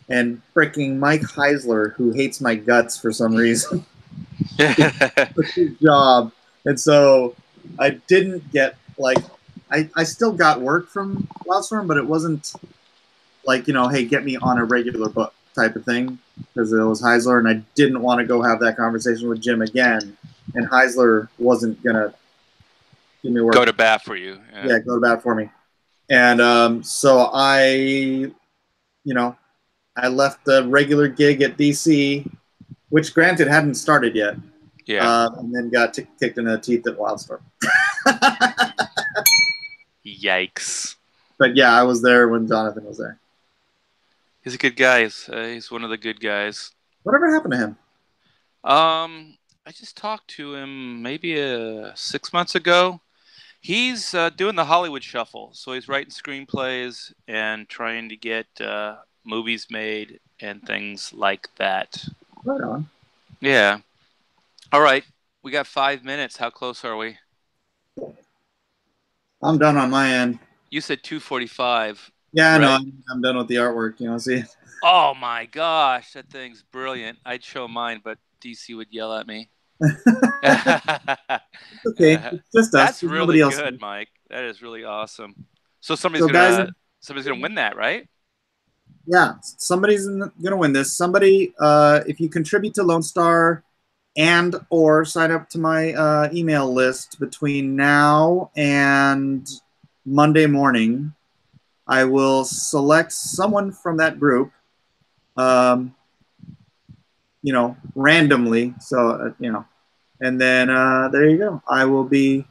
And freaking Mike Heisler, who hates my guts for some reason, took his job. And so I didn't get, I still got work from Wildstorm, but it wasn't like, hey, get me on a regular book. type of thing because it was Heisler, and I didn't want to go have that conversation with Jim again. And Heisler wasn't gonna give me work. Go to bat for you. Yeah, go to bat for me. And so I left the regular gig at DC, which granted hadn't started yet. Yeah. And then got kicked in the teeth at Wildstorm. Yikes. But yeah, I was there when Jonathan was there. He's a good guy. He's one of the good guys. Whatever happened to him? I just talked to him maybe 6 months ago. He's doing the Hollywood shuffle. So he's writing screenplays and trying to get movies made and things like that. Right on. Yeah. All right. We got 5 minutes. How close are we? I'm done on my end. You said 2:45. Yeah, right? no, I'm done with the artwork. See? Oh, my gosh. That thing's brilliant. I'd show mine, but DC would yell at me. It's okay. It's just us. That's There's really else. good, Mike. That is really awesome. So somebody's gonna win that, right? Yeah, somebody's gonna win this. Somebody, if you contribute to Lone Star and or sign up to my email list between now and Monday morning, I will select someone from that group, randomly. So, and then there you go. I will be,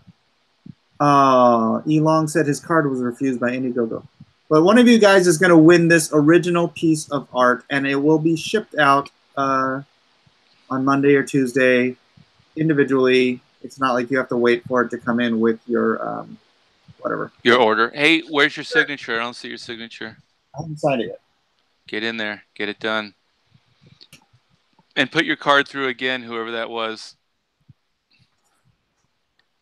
Elong said his card was refused by Indiegogo. But one of you guys is going to win this original piece of art, and it will be shipped out on Monday or Tuesday individually. It's not like you have to wait for it to come in with your whatever. Your order. Hey, where's your signature? I don't see your signature. I haven't signed it yet. Get in there. Get it done. And put your card through again, whoever that was.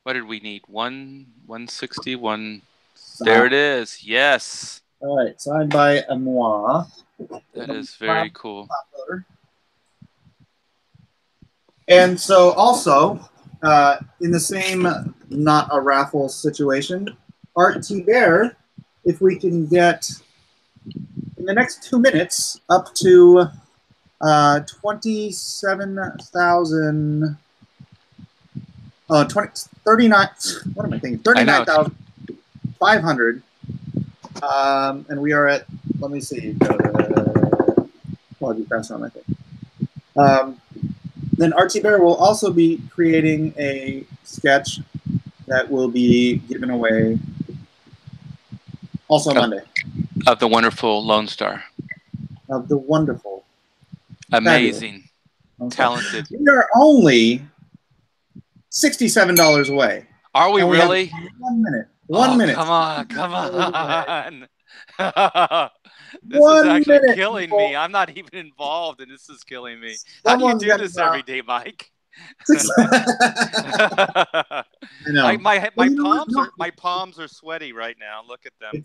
What did we need? 161. There it is. Yes. All right. Signed by moi. That is very cool. And so also, in the same not a raffle situation, ART THIBERT, if we can get in the next 2 minutes up to 27,000. 39. What am I thinking? 39,500. And we are at. Let me see. I'll pass on. I think. Then ART THIBERT will also be creating a sketch that will be given away also Monday. Of the wonderful Lone Star. Of the wonderful. Amazing. Talented. We are only $67 away. Are we really? 1 minute. 1 minute. Come on. This is actually killing me. I'm not even involved, and this is killing me. How do you do this every day, Mike? I know. My palms are sweaty right now. Look at them.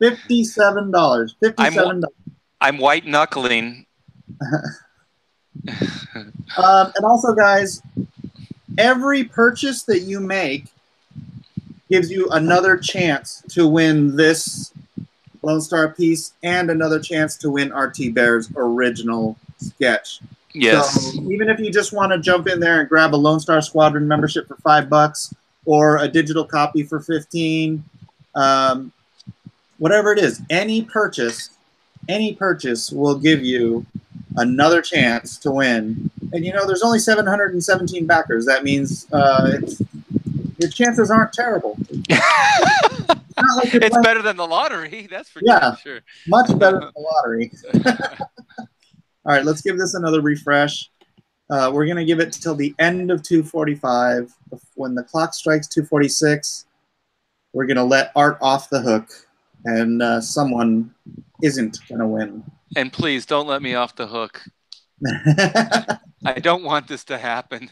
$57. $57. I'm white knuckling. And also, guys, every purchase that you make gives you another chance to win this Lone Star piece and another chance to win ART THIBERT's original sketch. Yes. So even if you just want to jump in there and grab a Lone Star Squadron membership for $5 or a digital copy for $15, whatever it is, any purchase will give you another chance to win. And there's only 717 backers. That means your chances aren't terrible. It's better than the lottery. That's for sure. Much better than the lottery. All right, let's give this another refresh. We're going to give it till the end of 2:45. When the clock strikes 2:46, we're going to let Art off the hook, and someone isn't going to win. And please don't let me off the hook. I don't want this to happen.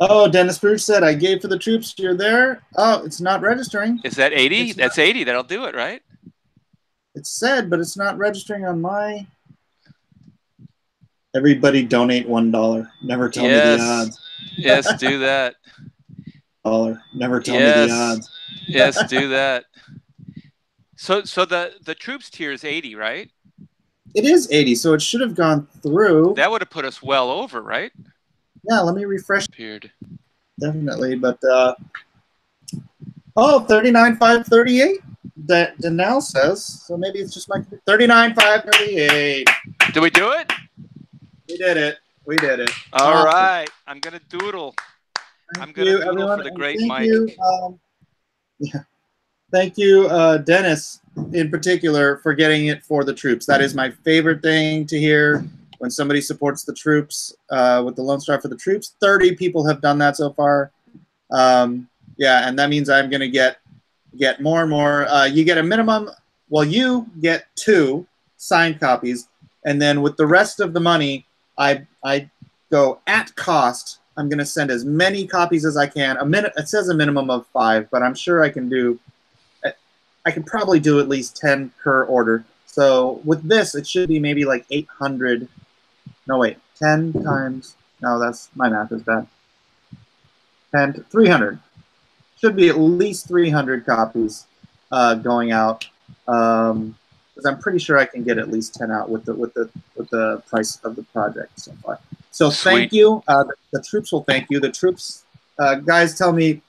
Oh, Dennis Bruce said, I gave for the troops. You're there. Oh, it's not registering. Is that 80? That's 80. That'll do it, right? It's said, but it's not registering on my. Everybody donate $1. Never tell me the odds. Yes, do that. Never tell me the odds. Yes, do that. So the troops tier is 80, right? It is 80, so it should have gone through. That would have put us well over, right? Yeah, let me refresh. Appeared. Definitely, but 39,538. That Danelle says, so maybe it's just my 39,538. Did we do it? We did it. We did it. All right. I'm gonna doodle. Thank you, doodle everyone, for the great thank Mike. You, thank you, Dennis, in particular, for getting it for the troops. That is my favorite thing to hear when somebody supports the troops with the Lone Star for the troops. 30 people have done that so far. Yeah, and that means I'm going to get more and more. You get a minimum. Well, you get 2 signed copies, and then with the rest of the money, I go at cost. I'm going to send as many copies as I can. It says a minimum of 5, but I'm sure I can do. I can probably do at least 10 per order. So with this, it should be maybe like 800. No, wait, 10 times. No, that's my math is bad. 300. Should be at least 300 copies going out. Because I'm pretty sure I can get at least 10 out with the price of the project so far. So thank you. The troops will thank you. The troops guys tell me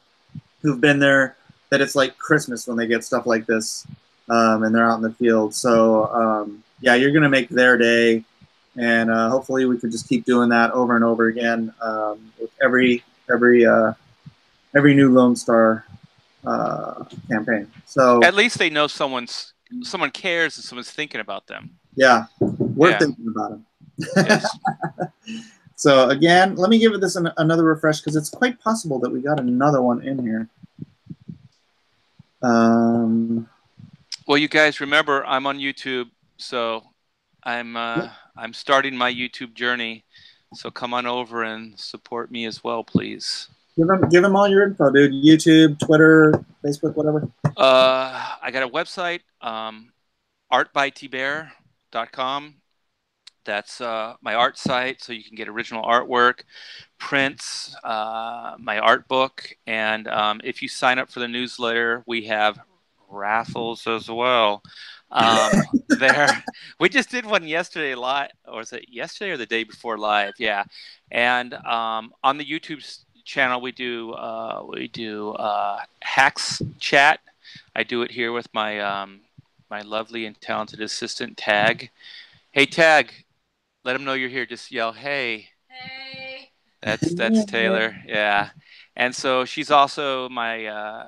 who've been there that it's like Christmas when they get stuff like this, and they're out in the field. So yeah, you're gonna make their day, and hopefully we can just keep doing that over and over again with every new Lone Star campaign. So at least they know someone cares and someone's thinking about them. Yeah, we're thinking about them. Yes. So again, let me give this another refresh because it's quite possible that we got another one in here. Well, you guys remember I'm on YouTube, so I'm starting my YouTube journey. So come on over and support me as well, please. Give them all your info, dude. YouTube, Twitter, Facebook, whatever. I got a website, artbytthibert.com. That's my art site, so you can get original artwork, prints, my art book, and if you sign up for the newsletter, we have raffles as well. There, we just did one yesterday live, or was it yesterday or the day before live? Yeah, and on the YouTube channel, we do hacks chat. I do it here with my my lovely and talented assistant Tag. Hey Tag. Let them know you're here. Just yell, "Hey!" Hey. That's Taylor. Yeah, and so she's also my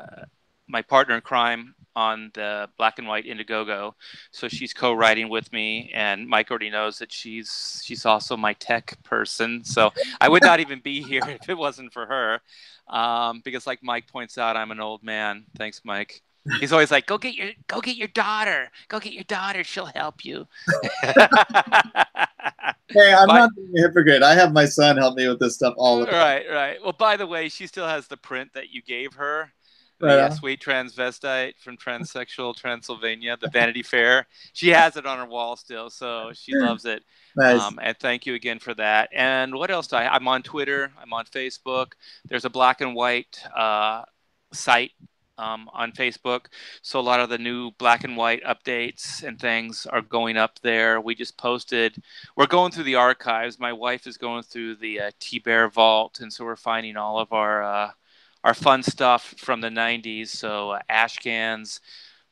my partner in crime on the Black and White Indiegogo. So she's co-writing with me, and Mike already knows that she's also my tech person. So I would not even be here if it wasn't for her, because like Mike points out, I'm an old man. Thanks, Mike. He's always like, go get your daughter. Go get your daughter. She'll help you. Hey, I'm not being a hypocrite. I have my son help me with this stuff all the time. Right. Well, by the way, she still has the print that you gave her. Right. The sweet transvestite from Transsexual Transylvania, the Vanity Fair. She has it on her wall still, so she loves it. Nice. And thank you again for that. And what else I'm on Twitter. I'm on Facebook. There's a Black and White site on Facebook. So a lot of the new Black and White updates and things are going up there. We just posted, we're going through the archives. My wife is going through the T-Bear vault. And so we're finding all of our fun stuff from the 90s. So ash cans,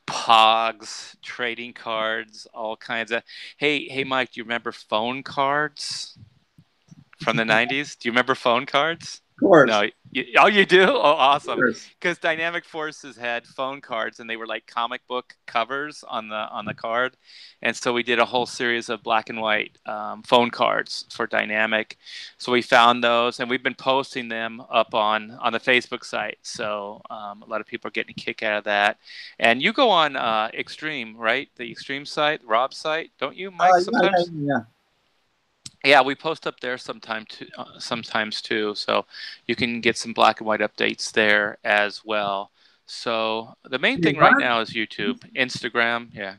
pogs, trading cards, all kinds of, hey, Mike, do you remember phone cards from the 90s? Do you remember phone cards? Of course. No, you do? Oh, awesome. Because Dynamic Forces had phone cards, and they were like comic book covers on the card, and so we did a whole series of Black and White phone cards for Dynamic. So we found those, and we've been posting them up on the Facebook site. So a lot of people are getting a kick out of that. And you go on Extreme, right? The Extreme site, Rob's site, don't you, Mike? Sometimes. Yeah. Yeah, we post up there sometimes too, so you can get some Black and White updates there as well. So the main thing right now is YouTube, Instagram. Yeah.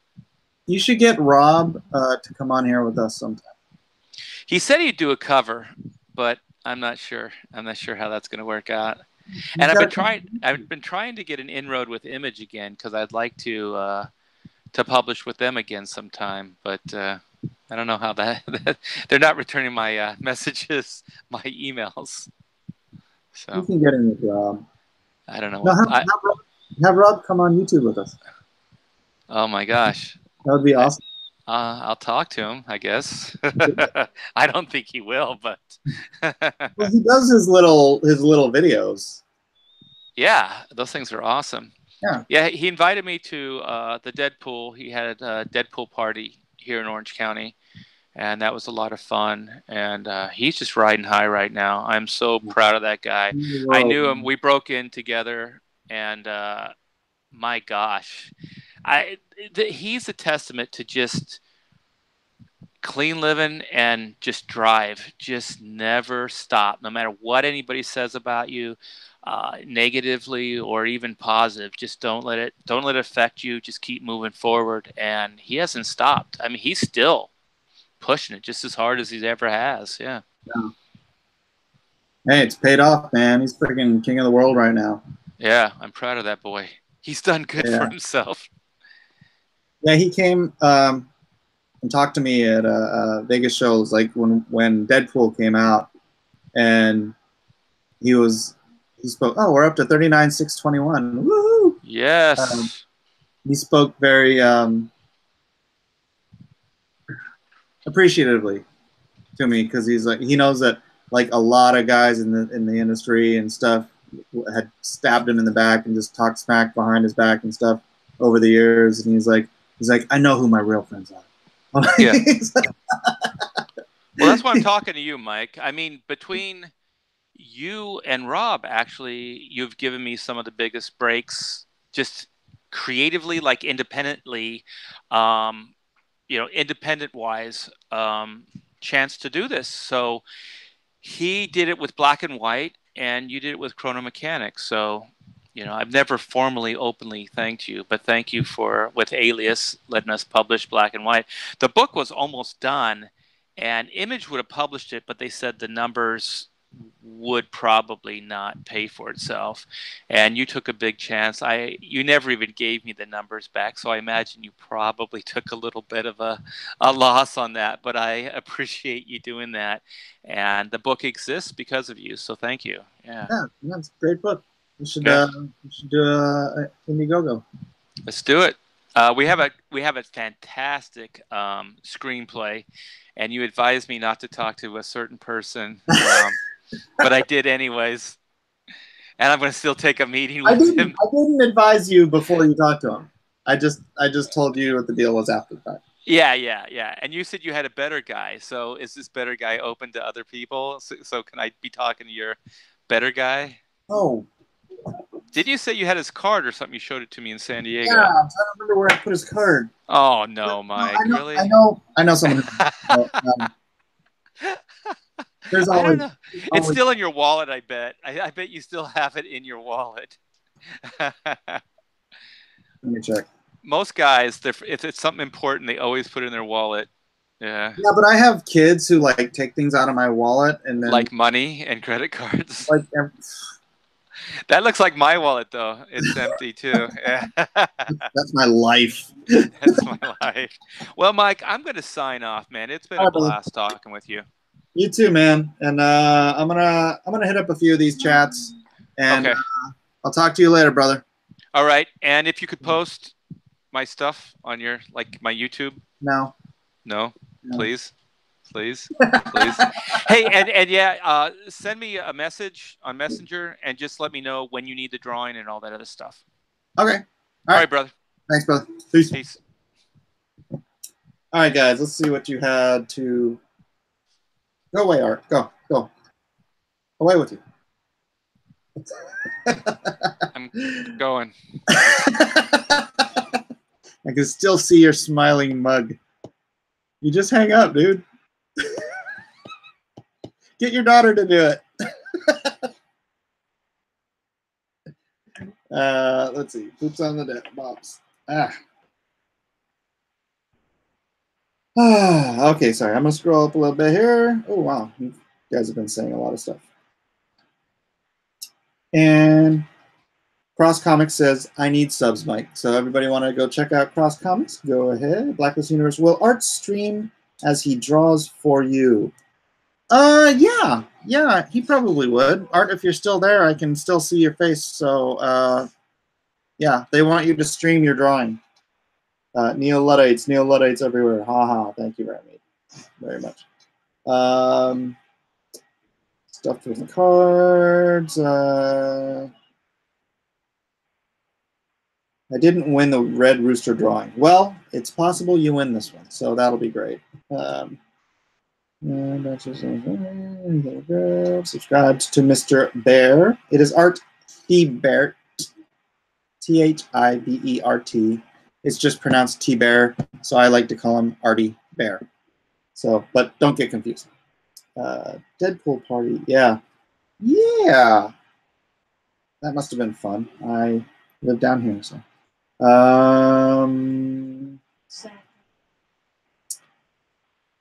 You should get Rob to come on here with us sometime. He said he'd do a cover, but I'm not sure. I'm not sure how that's going to work out. And I've been trying to get an inroad with Image again because I'd like to to publish with them again sometime, but I don't know how that they're not returning my messages, my emails. So You can get in with Rob. I don't know. No, have Rob come on YouTube with us. Oh my gosh, that would be awesome. I'll talk to him, I guess. I don't think he will, but well, he does his little videos. Yeah, those things are awesome. Yeah, he invited me to the Deadpool. He had a Deadpool party here in Orange County, and that was a lot of fun. And he's just riding high right now. I'm so proud of that guy. I knew him. We broke in together, and my gosh, he's a testament to just clean living and just drive. Just never stop, no matter what anybody says about you. Negatively or even positive, just don't let it affect you. Just keep moving forward, and he hasn't stopped. I mean, he's still pushing it just as hard as he ever has. Yeah. Hey, it's paid off, man. He's freaking king of the world right now. Yeah, I'm proud of that boy. He's done good for himself. Yeah, he came and talked to me at Vegas shows, like when Deadpool came out, and he spoke. Oh, we're up to 39,621. Woohoo! Yes. He spoke very appreciatively to me, because he knows that like a lot of guys in the industry and stuff had stabbed him in the back and just talked smack behind his back and stuff over the years, and he's like, I know who my real friends are. Yeah. Well, that's why I'm talking to you, Mike. I mean, between you and Rob, actually, you've given me some of the biggest breaks, just creatively, like independently, independent-wise, chance to do this. So he did it with Black and White, and you did it with Chrono Mechanics. So, I've never formally, openly thanked you, but thank you with Alias, letting us publish Black and White. The book was almost done, and Image would have published it, but they said the numbers would probably not pay for itself, and you took a big chance. You never even gave me the numbers back, so I imagine you probably took a little bit of a loss on that, but I appreciate you doing that, and the book exists because of you, so thank you. Yeah, it's a great book. We should do Indiegogo. Let's do it. We have a fantastic screenplay, and you advised me not to talk to a certain person, but I did anyways. And I'm going to still take a meeting with him. I didn't advise you before you talked to him. I just told you what the deal was after the fact. Yeah. And you said you had a better guy. So is this better guy open to other people? So can I be talking to your better guy? Oh. Did you say you had his card or something? You showed it to me in San Diego. Yeah, I'm trying to remember where I put his card. Oh no, Mike! I know, really? I know someone. There's always. I don't know. It's still in your wallet. I bet. I bet you still have it in your wallet. Let me check. Most guys, if it's something important, they always put it in their wallet. Yeah. Yeah, but I have kids who like take things out of my wallet and then like money and credit cards. Like. That looks like my wallet, though. It's empty, too. Yeah. That's my life. That's my life. Well, Mike, I'm going to sign off, man. It's been a blast talking with you. You too, man. And I'm gonna hit up a few of these chats, and okay. I'll talk to you later, brother. All right. And if you could post my stuff on your my YouTube. No. Please. Hey, and yeah, send me a message on Messenger and just let me know when you need the drawing and all that other stuff. Okay. All right, brother. Thanks, brother. Peace. All right, guys. Let's see what you had to. Go away, Art. Go. Away with you. I'm going. I can still see your smiling mug. You just hang up, dude. Get your daughter to do it. Let's see. Poops on the deck. Bobs. Okay, sorry. I'm going to scroll up a little bit here. Oh, wow. You guys have been saying a lot of stuff. And Cross Comics says, I need subs, Mike. So everybody want to go check out Cross Comics? Go ahead. Blacklist Universe. Will Art stream as he draws for you? Yeah, he probably would. Art, if you're still there, I can still see your face. So, yeah, they want you to stream your drawing. Neo-Luddites everywhere. Ha. Thank you very much. Stuff for the cards. I didn't win the Red Rooster drawing. Well, it's possible you win this one, so that'll be great. Subscribe to Mr. Bear. It is Art Thibert, Thibert. It's just pronounced T-Bear, so I like to call him Artie Bear. So, but don't get confused. Deadpool party, yeah. That must have been fun. I live down here, so.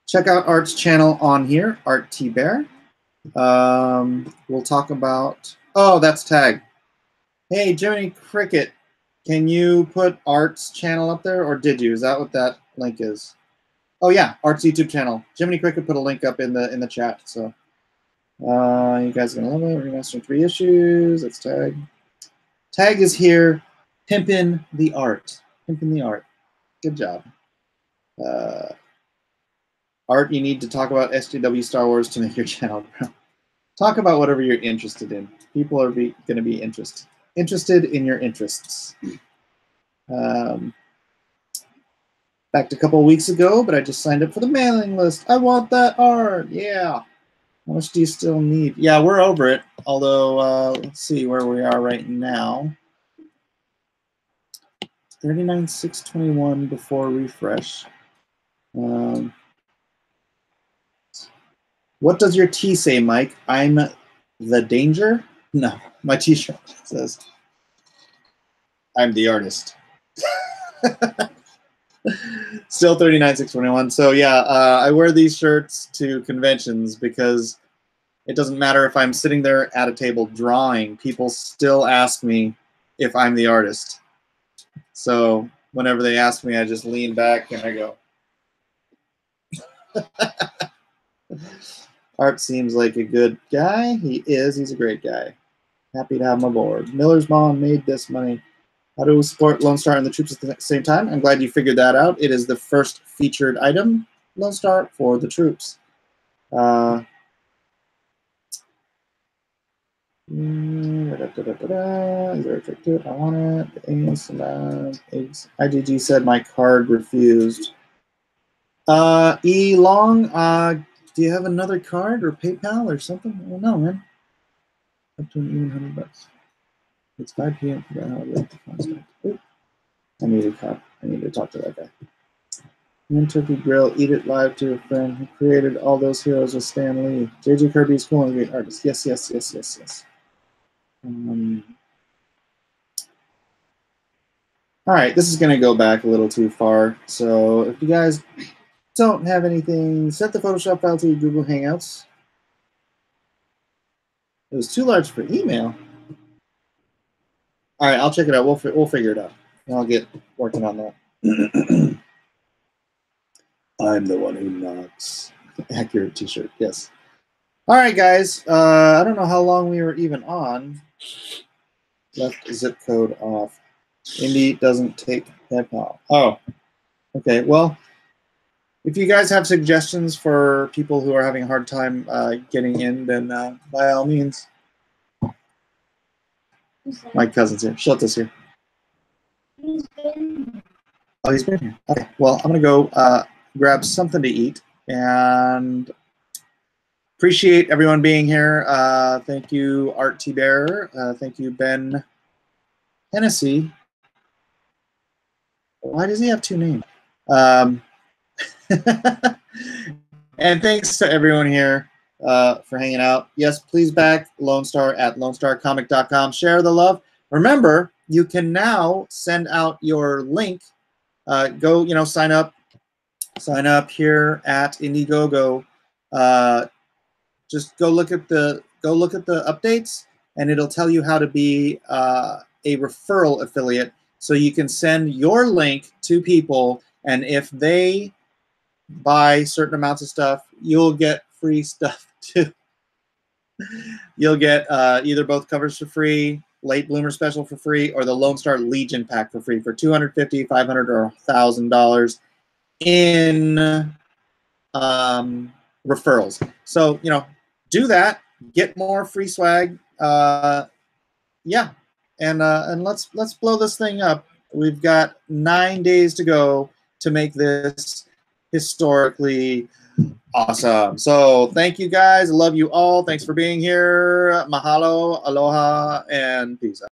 Check out Art's channel on here, Art Thibert. We'll talk about. Oh, that's Tag. Hey, Jiminy Cricket, can you put Art's channel up there, or did you? Is that what that link is? Oh yeah, Art's YouTube channel. Jiminy Cricket put a link up in the chat. So you guys are gonna love it. Remastering 3 issues. That's Tag. Tag is here, pimping the art. Good job. Art, you need to talk about SJW Star Wars to make your channel grow. Talk about whatever you're interested in. People are going to be interested in your interests. Back to a couple of weeks ago, but I just signed up for the mailing list. I want that art. Yeah. How much do you still need? Yeah, we're over it. Although, let's see where we are right now. 39,621 before refresh. What does your T say, Mike? I'm the danger? No, my T-shirt says, I'm the artist. Still 39,621. So yeah, I wear these shirts to conventions because it doesn't matter if I'm sitting there at a table drawing. People still ask me if I'm the artist. So whenever they ask me, I just lean back and I go. Art seems like a good guy. He is. He's a great guy. Happy to have him aboard. Miller's mom made this money. How do we support Lone Star and the troops at the same time? I'm glad you figured that out. It is the first featured item, Lone Star, for the troops. Is there a trick to it? I want it. IGG said my card refused. E Long, do you have another card or PayPal or something? I don't know, man. Up to an even $100. It's 5 p.m. Forgot how late the contract. I need to talk to that guy. And Turkey Grill, eat it live to a friend who created all those heroes with Stan Lee. JJ Kirby's cool and a great artist. Yes. All right, this is going to go back a little too far. So if you guys don't have anything, set the Photoshop file to your Google Hangouts. It was too large for email. All right, I'll check it out. We'll figure it out. I'll get working on that. I'm the one who knocks. Accurate T-shirt. Yes. All right, guys. I don't know how long we were even on. Left zip code off. Indy doesn't take PayPal. Oh. Okay. Well, if you guys have suggestions for people who are having a hard time getting in, then by all means. My cousin's here. Shilta's here. Oh, he's been here. Okay. Well, I'm going to go grab something to eat and appreciate everyone being here. Thank you, Art Thibert. Thank you, Ben Hennessy. Why does he have 2 names? And thanks to everyone here for hanging out. Yes, please back Lone Star at lonestarcomic.com. Share the love. Remember, you can now send out your link. Go, sign up here at Indiegogo. Just go look at the updates, and it'll tell you how to be a referral affiliate, so you can send your link to people, and if they buy certain amounts of stuff, you'll get free stuff too. You'll get either both covers for free, Late Bloomer Special for free, or the Lone Star Legion pack for free for $250, $500, or $1,000 in referrals. So, you know, do that, get more free swag. Yeah, and let's blow this thing up. We've got 9 days to go to make this historically awesome. So thank you guys. I love you all. Thanks for being here. Mahalo, aloha, and peace out.